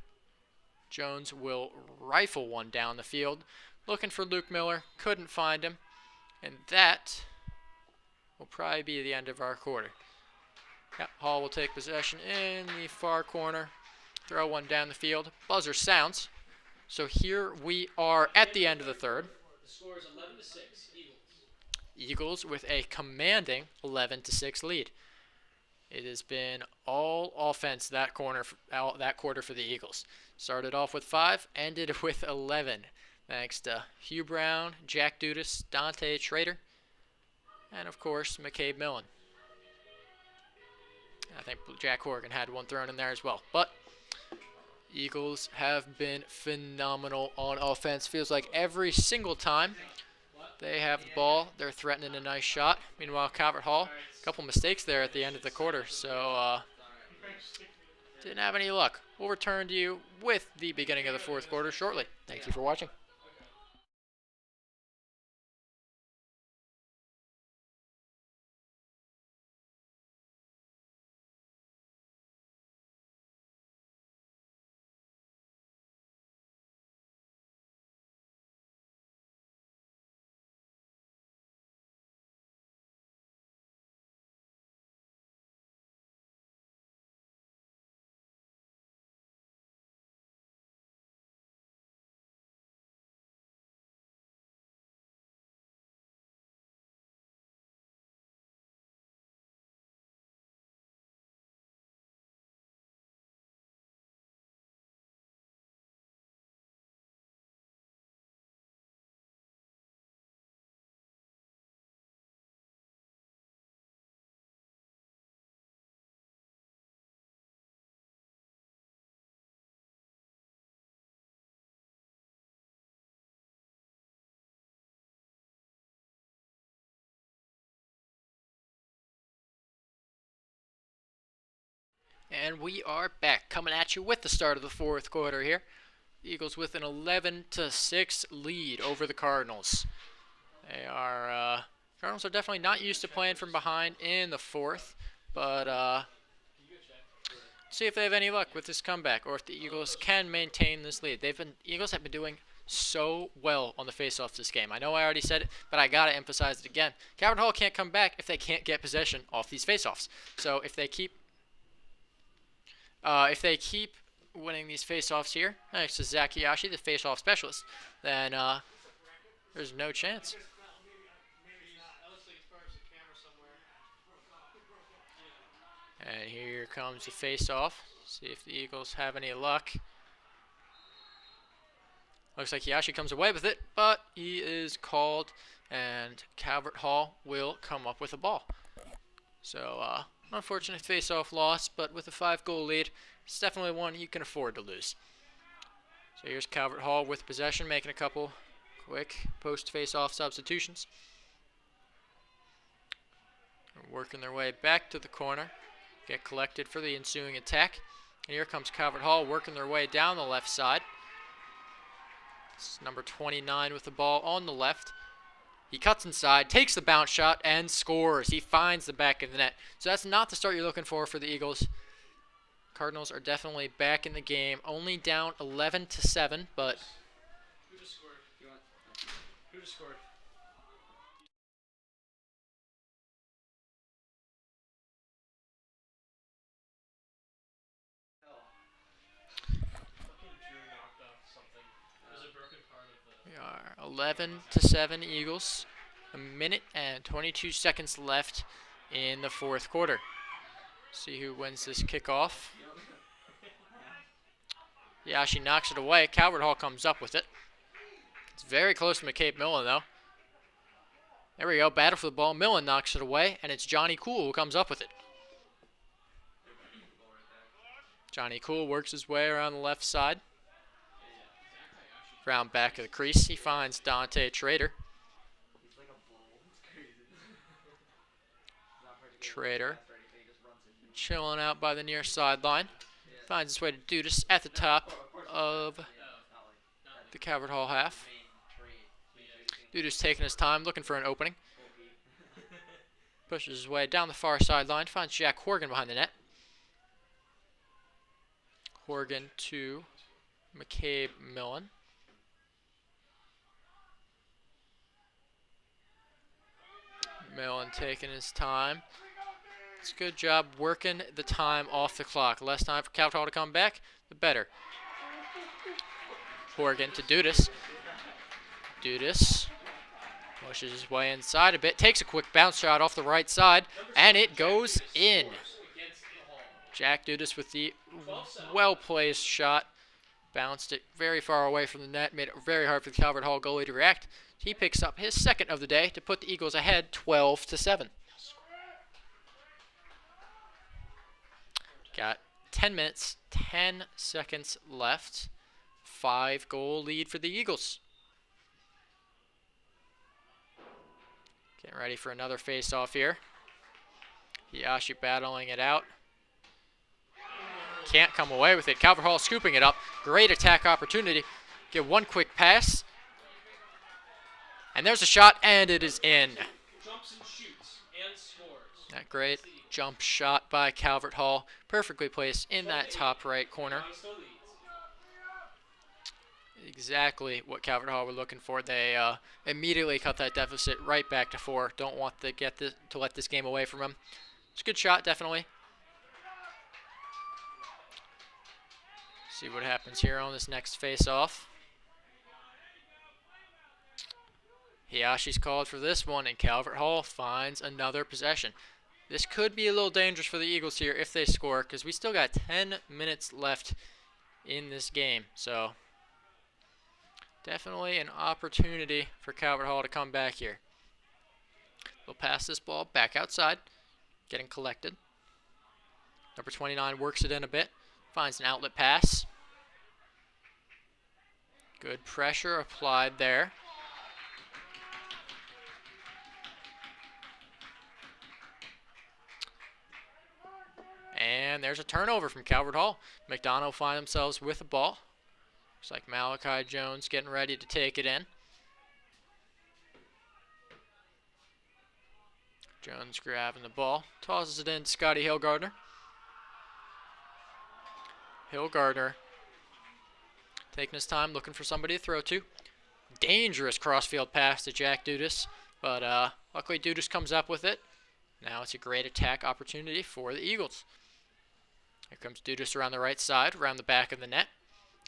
Jones will rifle one down the field. Looking for Luke Miller. Couldn't find him. And that will probably be the end of our quarter. Yep, Hall will take possession in the far corner. Throw one down the field. Buzzer sounds. So here we are at the end of the third. The score is 11-6 Eagles. Eagles with a commanding 11-6 lead. It has been all offense that quarter for the Eagles. Started off with 5, ended with 11. Thanks to Hugh Brown, Jack Dudas, Dante Schrader, and of course McCabe Millen. I think Jack Horgan had one thrown in there as well. But Eagles have been phenomenal on offense. Feels like every single time they have the ball, they're threatening a nice shot. Meanwhile, Calvert Hall, a couple mistakes there at the end of the quarter. So didn't have any luck. We'll return to you with the beginning of the fourth quarter shortly. Thank you for watching. And we are back, coming at you with the start of the fourth quarter here. Eagles with an 11-6 lead over the Cardinals. Cardinals are definitely not used to playing from behind in the fourth, but see if they have any luck with this comeback or if the Eagles can maintain this lead. Eagles have been doing so well on the faceoffs this game. I know I already said it, but I gotta emphasize it again. Calvert Hall can't come back if they can't get possession off these faceoffs. So if they keep If they keep winning these face-offs here, thanks to Zach Hiyashi, the face-off specialist, then there's no chance. And here comes the face-off. See if the Eagles have any luck. Looks like Hiyashi comes away with it, but he is called, and Calvert Hall will come up with a ball. So, unfortunate face-off loss, but with a 5-goal lead, it's definitely one you can afford to lose. So here's Calvert Hall with possession, making a couple quick post-face-off substitutions. Working their way back to the corner, get collected for the ensuing attack. And here comes Calvert Hall working their way down the left side. It's number 29 with the ball on the left. He cuts inside, takes the bounce shot, and scores. He finds the back of the net. So that's not the start you're looking for the Eagles. Cardinals are definitely back in the game. Only down 11-7, but... Who just scored? Who just scored? We are 11-7 Eagles. A minute and 22 seconds left in the fourth quarter. See who wins this kickoff. Yashi knocks it away. Calvert Hall comes up with it. It's very close to McCabe Millen, though. There we go. Battle for the ball. Millen knocks it away, and it's Johnny Cool who comes up with it. Johnny Cool works his way around the left side. Round back of the crease. He finds Dante Trader. Trader chilling out by the near sideline. Finds his way to Dudas at the top of the Calvert Hall half. Dudas taking his time, looking for an opening. Pushes his way down the far sideline. Finds Jack Horgan behind the net. Horgan to McCabe Millen. Millen taking his time. It's a good job working the time off the clock. Less time for Calvert Hall to come back, the better. Horgan to Dudas. Dudas pushes his way inside a bit. Takes a quick bounce shot off the right side, and it goes in. Jack Dudas with the well-placed shot. Bounced it very far away from the net. Made it very hard for the Calvert Hall goalie to react. He picks up his second of the day to put the Eagles ahead 12-7. Got 10 minutes, 10 seconds left. 5-goal lead for the Eagles. Getting ready for another face-off here. Hiyashi battling it out. Can't come away with it. Calvert Hall scooping it up. Great attack opportunity. Get one quick pass. And there's a shot, and it is in. Jumps and shoots and scores. That great jump shot by Calvert Hall. Perfectly placed in that top right corner. Exactly what Calvert Hall were looking for. They immediately cut that deficit right back to 4. Don't want to let this game away from them. It's a good shot, definitely. See what happens here on this next face-off. Hiyashi's called for this one, and Calvert Hall finds another possession. This could be a little dangerous for the Eagles here if they score, because we still got 10 minutes left in this game. So, definitely an opportunity for Calvert Hall to come back here. They'll pass this ball back outside, getting collected. Number 29 works it in a bit, finds an outlet pass. Good pressure applied there. And there's a turnover from Calvert Hall. McDonogh find themselves with the ball. Looks like Malachi Jones getting ready to take it in. Jones grabbing the ball. Tosses it in to Scotty Hillgardner. Hillgardner taking his time, looking for somebody to throw to. Dangerous crossfield pass to Jack Dudas. But luckily Dudas comes up with it. Now it's a great attack opportunity for the Eagles. Here comes Dudas around the right side, around the back of the net.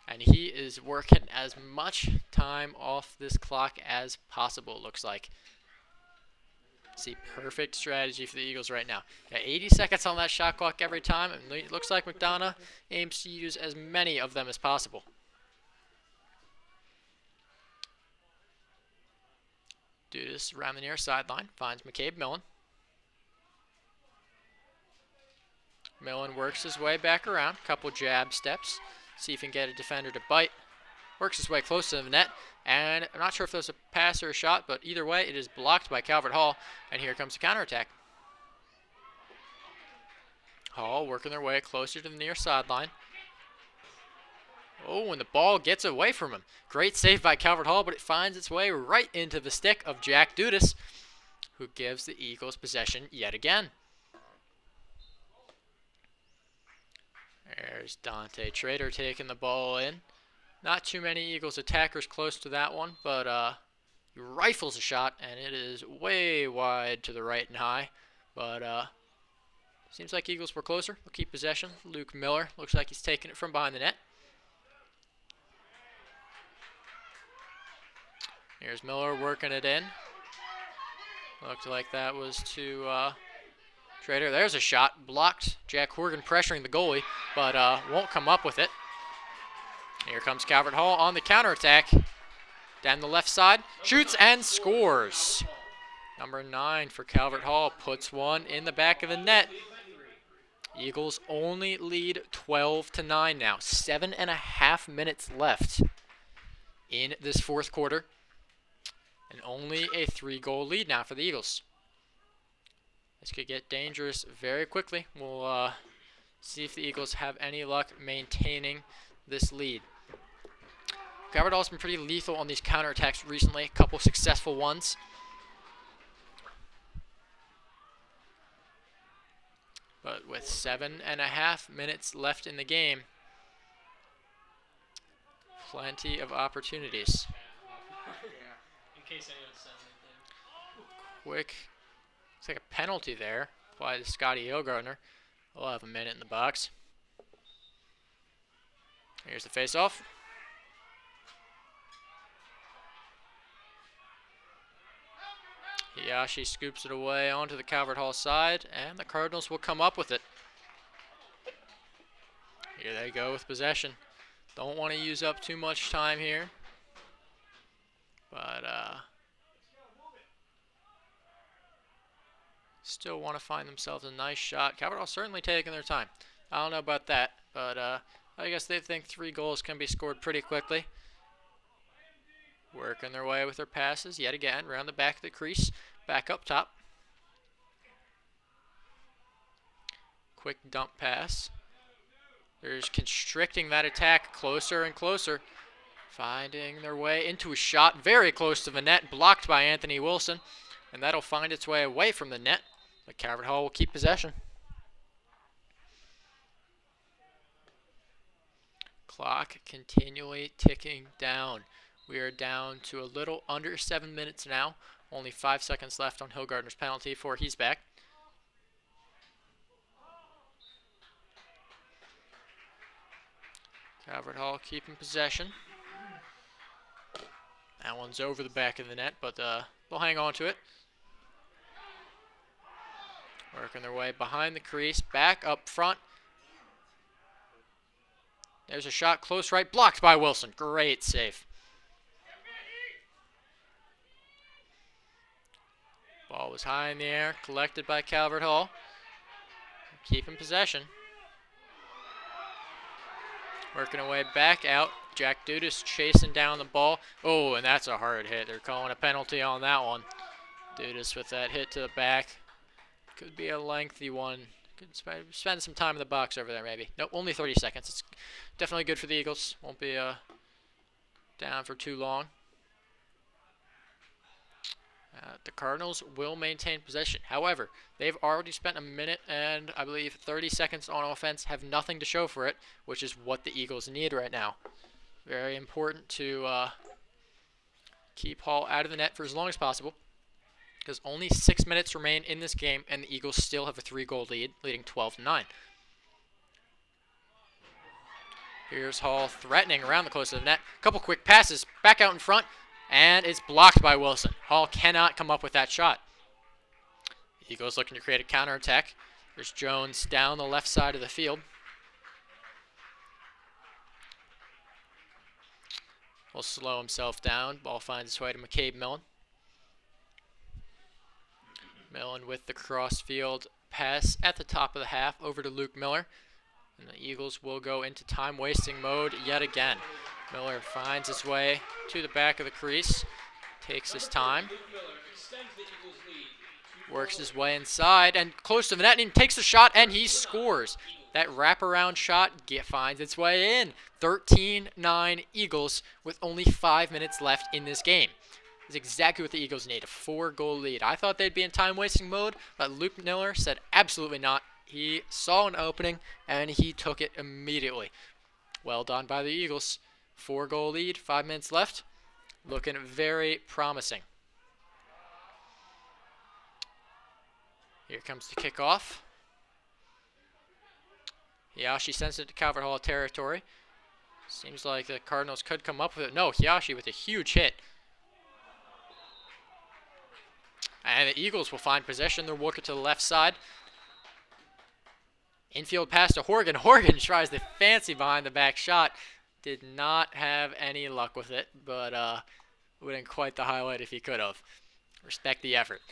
And he is working as much time off this clock as possible, it looks like. See, perfect strategy for the Eagles right now. Got 80 seconds on that shot clock every time, and it looks like McDonogh aims to use as many of them as possible. Dudas around the near sideline, finds McCabe Millen. Millen works his way back around, couple jab steps, see if he can get a defender to bite. Works his way close to the net, and I'm not sure if that was a pass or a shot, but either way, it is blocked by Calvert Hall, and here comes the counterattack. Hall working their way closer to the near sideline. Oh, and the ball gets away from him. Great save by Calvert Hall, but it finds its way right into the stick of Jack Dudas, who gives the Eagles possession yet again. There's Dante Trader taking the ball in. Not too many Eagles attackers close to that one, but he rifles a shot, and it is way wide to the right and high. But seems like Eagles were closer. They'll keep possession. Luke Miller looks like he's taking it from behind the net. Here's Miller working it in. Looked like that was to Trader. There's a shot. Blocked. Jack Horgan pressuring the goalie, but won't come up with it. Here comes Calvert Hall on the counterattack. Down the left side. Shoots and scores. Number 9 for Calvert Hall puts one in the back of the net. Eagles only lead 12-9 now. 7.5 minutes left in this fourth quarter. And only a 3-goal lead now for the Eagles. This could get dangerous very quickly. We'll see if the Eagles have any luck maintaining this lead. Calvert Hall's been pretty lethal on these counterattacks recently. A couple successful ones. But with 7.5 minutes left in the game, plenty of opportunities. In case anyone says anything. Quick. Looks like a penalty there. Applied to Scotty Hilgardner. We'll have a minute in the box. Here's the face-off. Hiyashi scoops it away onto the Calvert Hall side, and the Cardinals will come up with it. Here they go with possession. Don't want to use up too much time here. But still want to find themselves a nice shot. Calvert Hall certainly taking their time. I don't know about that, but I guess they think 3 goals can be scored pretty quickly. Working their way with their passes yet again around the back of the crease, back up top. Quick dump pass. They're just constricting that attack closer and closer. Finding their way into a shot very close to the net, blocked by Anthony Wilson. And that'll find its way away from the net, but Calvert Hall will keep possession. Clock continually ticking down. We are down to a little under 7 minutes now. Only 5 seconds left on Hilgardner's penalty before he's back. Calvert Hall keeping possession. That one's over the back of the net, but they'll hang on to it. Working their way behind the crease, back up front. There's a shot close right, blocked by Wilson. Great save. Ball was high in the air, collected by Calvert Hall. Keeping possession. Working away back out. Jack Dudas chasing down the ball. Oh, and that's a hard hit. They're calling a penalty on that one. Dudas with that hit to the back. Could be a lengthy one. Could spend some time in the box over there maybe. Nope, only 30 seconds. It's definitely good for the Eagles. Won't be down for too long. The Cardinals will maintain possession. However, they've already spent a minute and I believe 30 seconds on offense, have nothing to show for it, which is what the Eagles need right now. Very important to keep Hall out of the net for as long as possible, because only 6 minutes remain in this game and the Eagles still have a 3-goal lead, leading 12-9. Here's Hall threatening around the close of the net. Couple quick passes back out in front, and it's blocked by Wilson. Hall cannot come up with that shot. Eagles looking to create a counterattack. There's Jones down the left side of the field. Will slow himself down. Ball finds its way to McCabe Millen. Millen with the cross-field pass at the top of the half over to Luke Miller. And the Eagles will go into time-wasting mode yet again. Miller finds his way to the back of the crease. Takes his time. Works his way inside and close to the net and takes a shot and he scores. That wraparound shot finds its way in. 13-9 Eagles with only 5 minutes left in this game. Is exactly what the Eagles need, a 4-goal lead. I thought they'd be in time-wasting mode, but Luke Miller said absolutely not. He saw an opening, and he took it immediately. Well done by the Eagles. 4-goal lead, 5 minutes left. Looking very promising. Here comes the kickoff. Hiyashi sends it to Calvert Hall territory. Seems like the Cardinals could come up with it. No, Hiyashi with a huge hit. And the Eagles will find possession. They'll work it to the left side. Infield pass to Horgan. Horgan tries the fancy behind the back shot. Did not have any luck with it, but would have been quite the highlight if he could have. Respect the effort.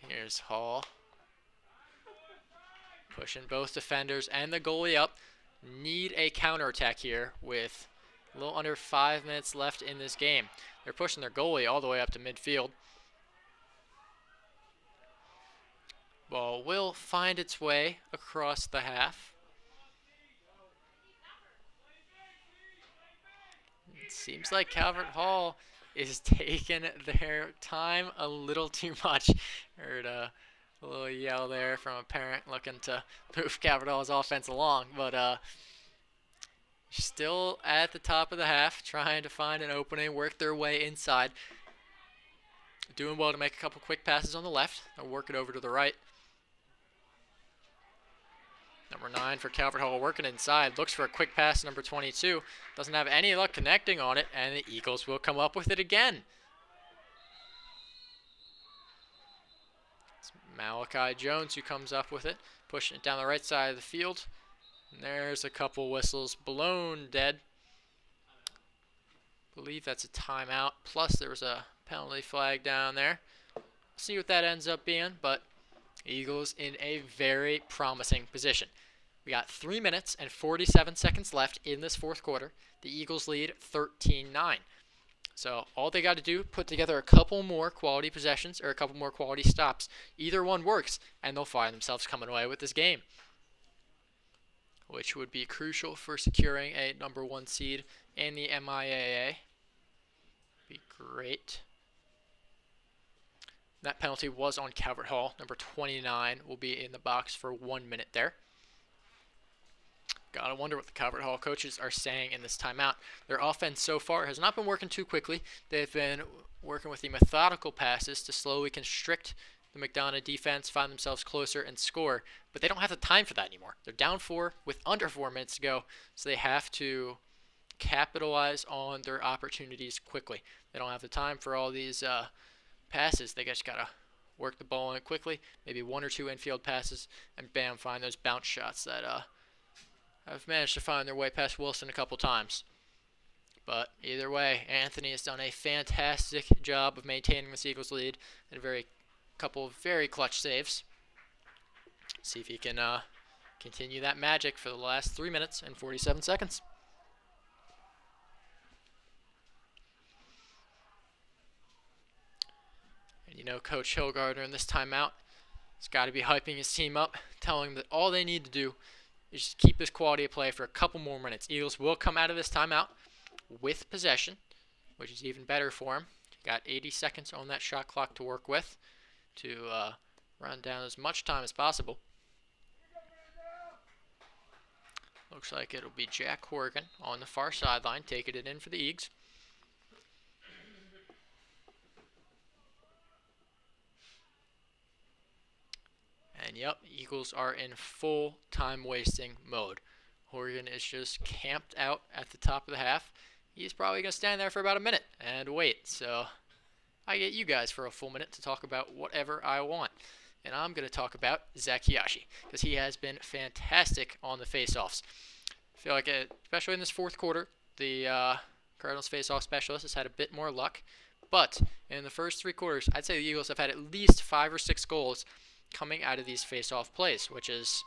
Here's Hall. Pushing both defenders and the goalie up. Need a counterattack here with a little under 5 minutes left in this game. They're pushing their goalie all the way up to midfield. Ball will find its way across the half. It seems like Calvert Hall is taking their time a little too much. Heard a little yell there from a parent looking to move Calvert Hall's offense along, but still at the top of the half, trying to find an opening, work their way inside. Doing well to make a couple quick passes on the left. They'll work it over to the right. Number 9 for Calvert Hall working inside. Looks for a quick pass, number 22. Doesn't have any luck connecting on it, and the Eagles will come up with it again. It's Malachi Jones who comes up with it, pushing it down the right side of the field. And there's a couple whistles blown dead. I believe that's a timeout. Plus there was a penalty flag down there. See what that ends up being, but Eagles in a very promising position. We got 3 minutes and 47 seconds left in this fourth quarter. The Eagles lead 13-9. So all they got to do, put together a couple more quality possessions or a couple more quality stops. Either one works, and they'll find themselves coming away with this game, which would be crucial for securing a number 1 seed in the MIAA. Be great. That penalty was on Calvert Hall. Number 29 will be in the box for 1 minute there. Gotta wonder what the Calvert Hall coaches are saying in this timeout. Their offense so far has not been working too quickly. They've been working with the methodical passes to slowly constrict the McDonogh defense, find themselves closer, and score. But they don't have the time for that anymore. They're down 4 with under 4 minutes to go, so they have to capitalize on their opportunities quickly. They don't have the time for all these passes. They just gotta work the ball in quickly, maybe 1 or 2 infield passes, and bam, find those bounce shots that have managed to find their way past Wilson a couple times. But either way, Anthony has done a fantastic job of maintaining the Eagles lead and a couple of very clutch saves. See if he can continue that magic for the last 3 minutes and 47 seconds. And you know, Coach Hilgardner in this timeout has got to be hyping his team up, telling them that all they need to do is just keep this quality of play for a couple more minutes. Eagles will come out of this timeout with possession, which is even better for them. Got 80 seconds on that shot clock to work with to run down as much time as possible. Looks like it'll be Jack Horgan on the far sideline taking it in for the Eags. And yep, Eagles are in full time wasting mode. Horgan is just camped out at the top of the half. He's probably going to stand there for about a minute and wait. So I get you guys for a full minute to talk about whatever I want. And I'm going to talk about Zach Hiyashi because he has been fantastic on the faceoffs. I feel like, especially in this fourth quarter, the Cardinals faceoff specialist has had a bit more luck. But in the first 3 quarters, I'd say the Eagles have had at least 5 or 6 goals coming out of these faceoff plays, which is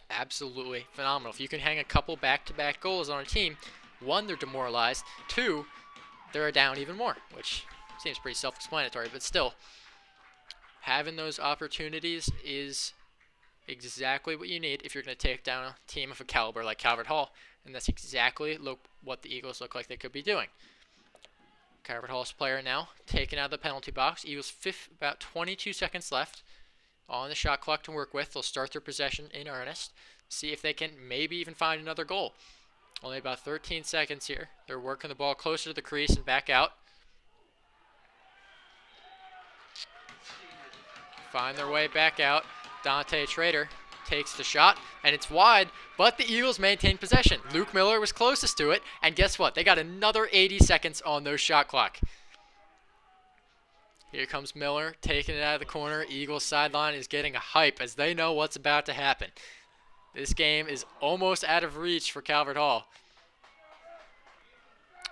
absolutely phenomenal. If you can hang a couple back-to-back goals on a team, 1, they're demoralized. 2, they're down even more, which seems pretty self-explanatory, but still, having those opportunities is exactly what you need if you're going to take down a team of a caliber like Calvert Hall, and that's exactly what the Eagles look like they could be doing. Calvert Hall's player now taken out of the penalty box. Eagles about 22 seconds left on the shot clock to work with. They'll start their possession in earnest, see if they can maybe even find another goal. Only about 13 seconds here. They're working the ball closer to the crease and back out. Find their way back out. Dante Trader takes the shot, and it's wide, but the Eagles maintain possession. Luke Miller was closest to it, and guess what? They got another 80 seconds on those shot clock. Here comes Miller, taking it out of the corner. Eagles sideline is getting a hype as they know what's about to happen. This game is almost out of reach for Calvert Hall.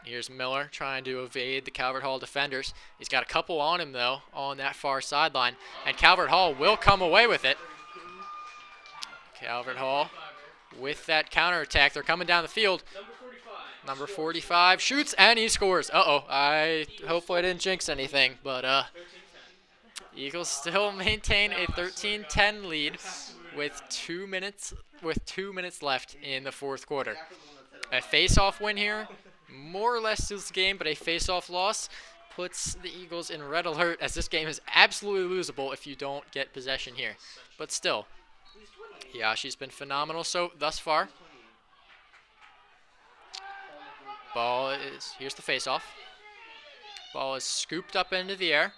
Here's Miller trying to evade the Calvert Hall defenders. He's got a couple on him, though, on that far sideline, and Calvert Hall will come away with it. Calvert Hall with that counterattack. They're coming down the field. Number 45 shoots, and he scores. I hopefully I didn't jinx anything, but Eagles still maintain a 13-10 lead with 2 minutes left in the fourth quarter. A face-off win here more or less seals the game, but a face-off loss puts the Eagles in red alert as this game is absolutely losable if you don't get possession here. But still, Hiyashi's been phenomenal thus far. Here's the face-off. Ball is scooped up into the air.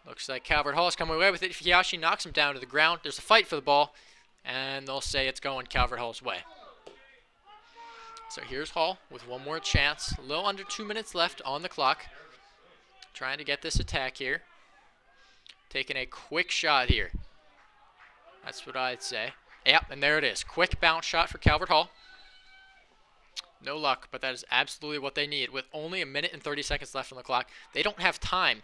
Looks like Calvert Hall is coming away with it. If Hiyashi knocks him down to the ground, there's a fight for the ball, and they'll say it's going Calvert Hall's way. So here's Hall with one more chance. A little under 2 minutes left on the clock. Trying to get this attack here. Taking a quick shot here. That's what I'd say. Yep, and there it is. Quick bounce shot for Calvert Hall. No luck, but that is absolutely what they need. With only 1 minute and 30 seconds left on the clock, they don't have time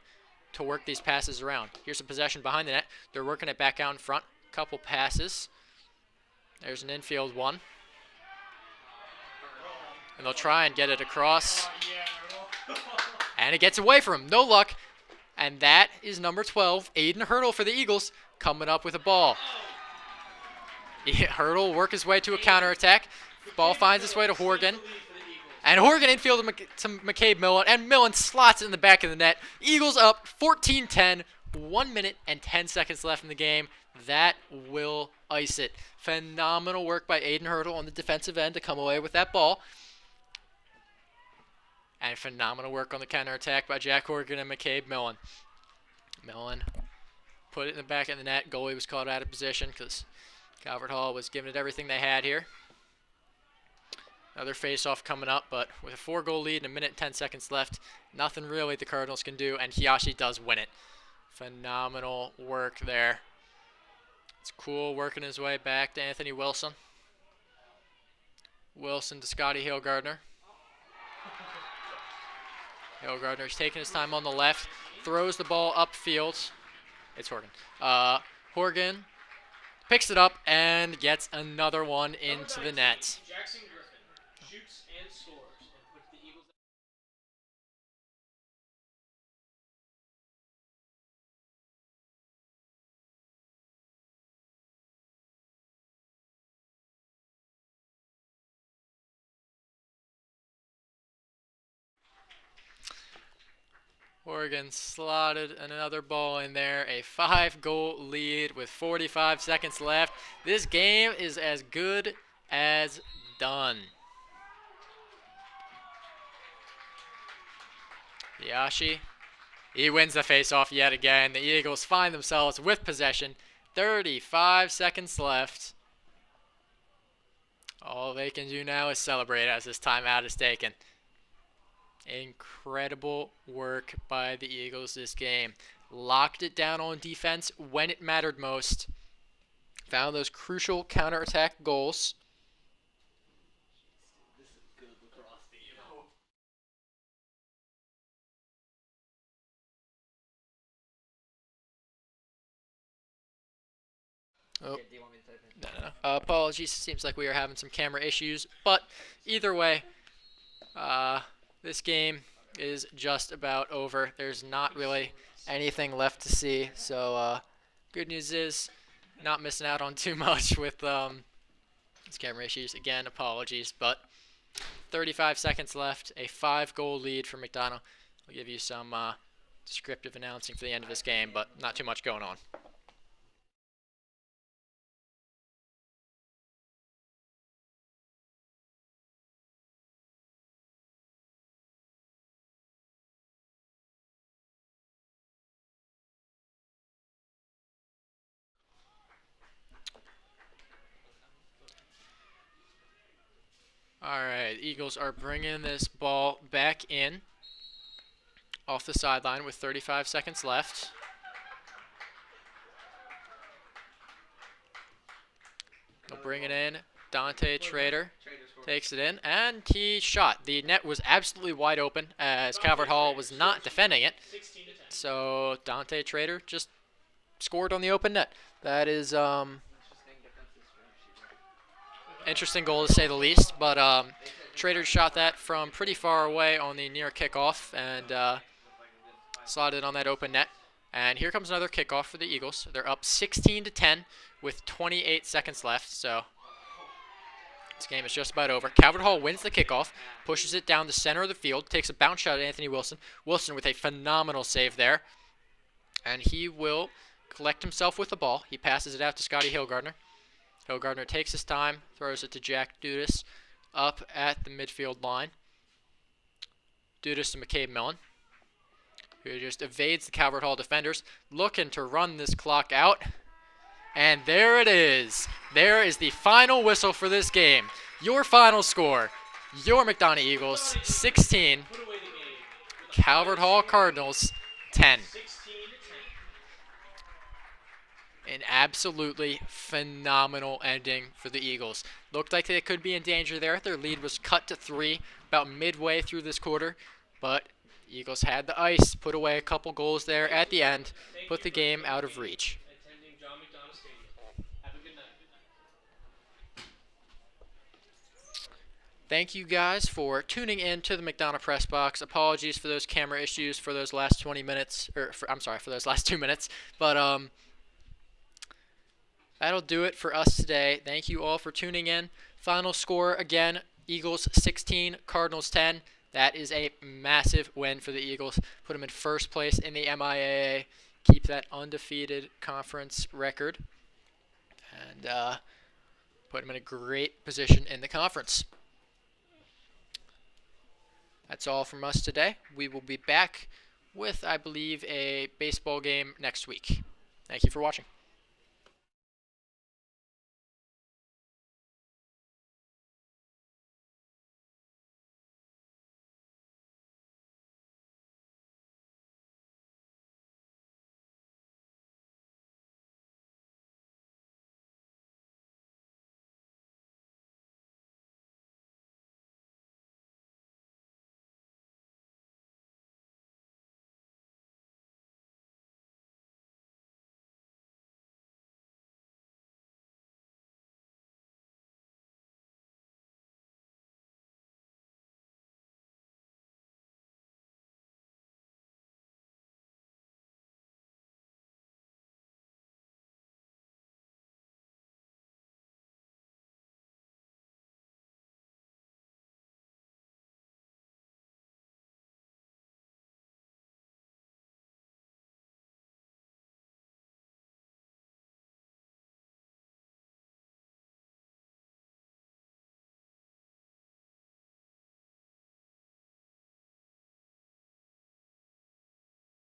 to work these passes around. Here's a possession behind the net. They're working it back out in front. Couple passes. There's an infield one. And they'll try and get it across. And it gets away from him. No luck. And that is number 12, Aiden Hurdle for the Eagles, coming up with a ball. Hurdle will work his way to a counterattack. Ball finds its way to Horgan. And Horgan infield to McCabe Millen. And Millen slots it in the back of the net. Eagles up 14-10. 1 minute and 10 seconds left in the game. That will ice it. Phenomenal work by Aiden Hurdle on the defensive end to come away with that ball. And phenomenal work on the counterattack by Jack Horgan and McCabe Millen. Millen put it in the back of the net. Goalie was called out of position because Calvert Hall was giving it everything they had here. Another face-off coming up, but with a 4-goal lead and 1 minute and 10 seconds left, nothing really the Cardinals can do, and Hiyashi does win it. Phenomenal work there. It's cool working his way back to Anthony Wilson. Wilson to Scotty Hillgardner. Hillgardner's taking his time on the left, throws the ball upfield. It's Horgan. Horgan picks it up and gets another one into the net. Jackson Griffin shoots and scores and puts the Eagles. Oregon slotted another ball in there. A 5-goal lead with 45 seconds left. This game is as good as done. Hiyashi, he wins the faceoff yet again. The Eagles find themselves with possession 35 seconds left. All they can do now is celebrate as this timeout is taken. Incredible work by the Eagles this game. Locked it down on defense when it mattered most. Found those crucial counterattack goals. This is good lacrosse, you know. Oh. Yeah, do you want me to type in? No. Apologies. Seems like we are having some camera issues. But either way, this game is just about over. There's not really anything left to see. So good news is not missing out on too much with these camera issues. Again, apologies. But 35 seconds left. A 5-goal lead for McDonogh. I'll give you some descriptive announcing for the end of this game, but not too much going on. All right, Eagles are bringing this ball back in off the sideline with 35 seconds left. They'll bring it in. Dante Trader takes it in, and he shot. The net was absolutely wide open as Calvert Hall was not defending it. So Dante Trader just scored on the open net. That is interesting goal to say the least, but Trader shot that from pretty far away on the near kickoff and slotted on that open net. And here comes another kickoff for the Eagles. They're up 16-10 with 28 seconds left, so this game is just about over. Calvert Hall wins the kickoff, pushes it down the center of the field, takes a bounce shot at Anthony Wilson. Wilson with a phenomenal save there, and he will collect himself with the ball. He passes it out to Scotty Hillgardner. Hillgardner takes his time, throws it to Jack Dudas up at the midfield line. Dudas to McCabe Millen, who just evades the Calvert Hall defenders, looking to run this clock out. And there it is. There is the final whistle for this game. Your final score, your McDonogh Eagles 16, Calvert Hall Cardinals 10. An absolutely phenomenal ending for the Eagles. Looked like they could be in danger there. Their lead was cut to 3 about midway through this quarter, but Eagles had the ice, put away a couple goals there at the end, put the game out of reach. Thank you guys for tuning in to the McDonogh Press Box. Apologies for those camera issues for those last 20 minutes, for those last 2 minutes, but that'll do it for us today. Thank you all for tuning in. Final score again, Eagles 16, Cardinals 10. That is a massive win for the Eagles. Put them in first place in the MIAA. Keep that undefeated conference record. And put them in a great position in the conference. That's all from us today. We will be back with, I believe, a baseball game next week. Thank you for watching.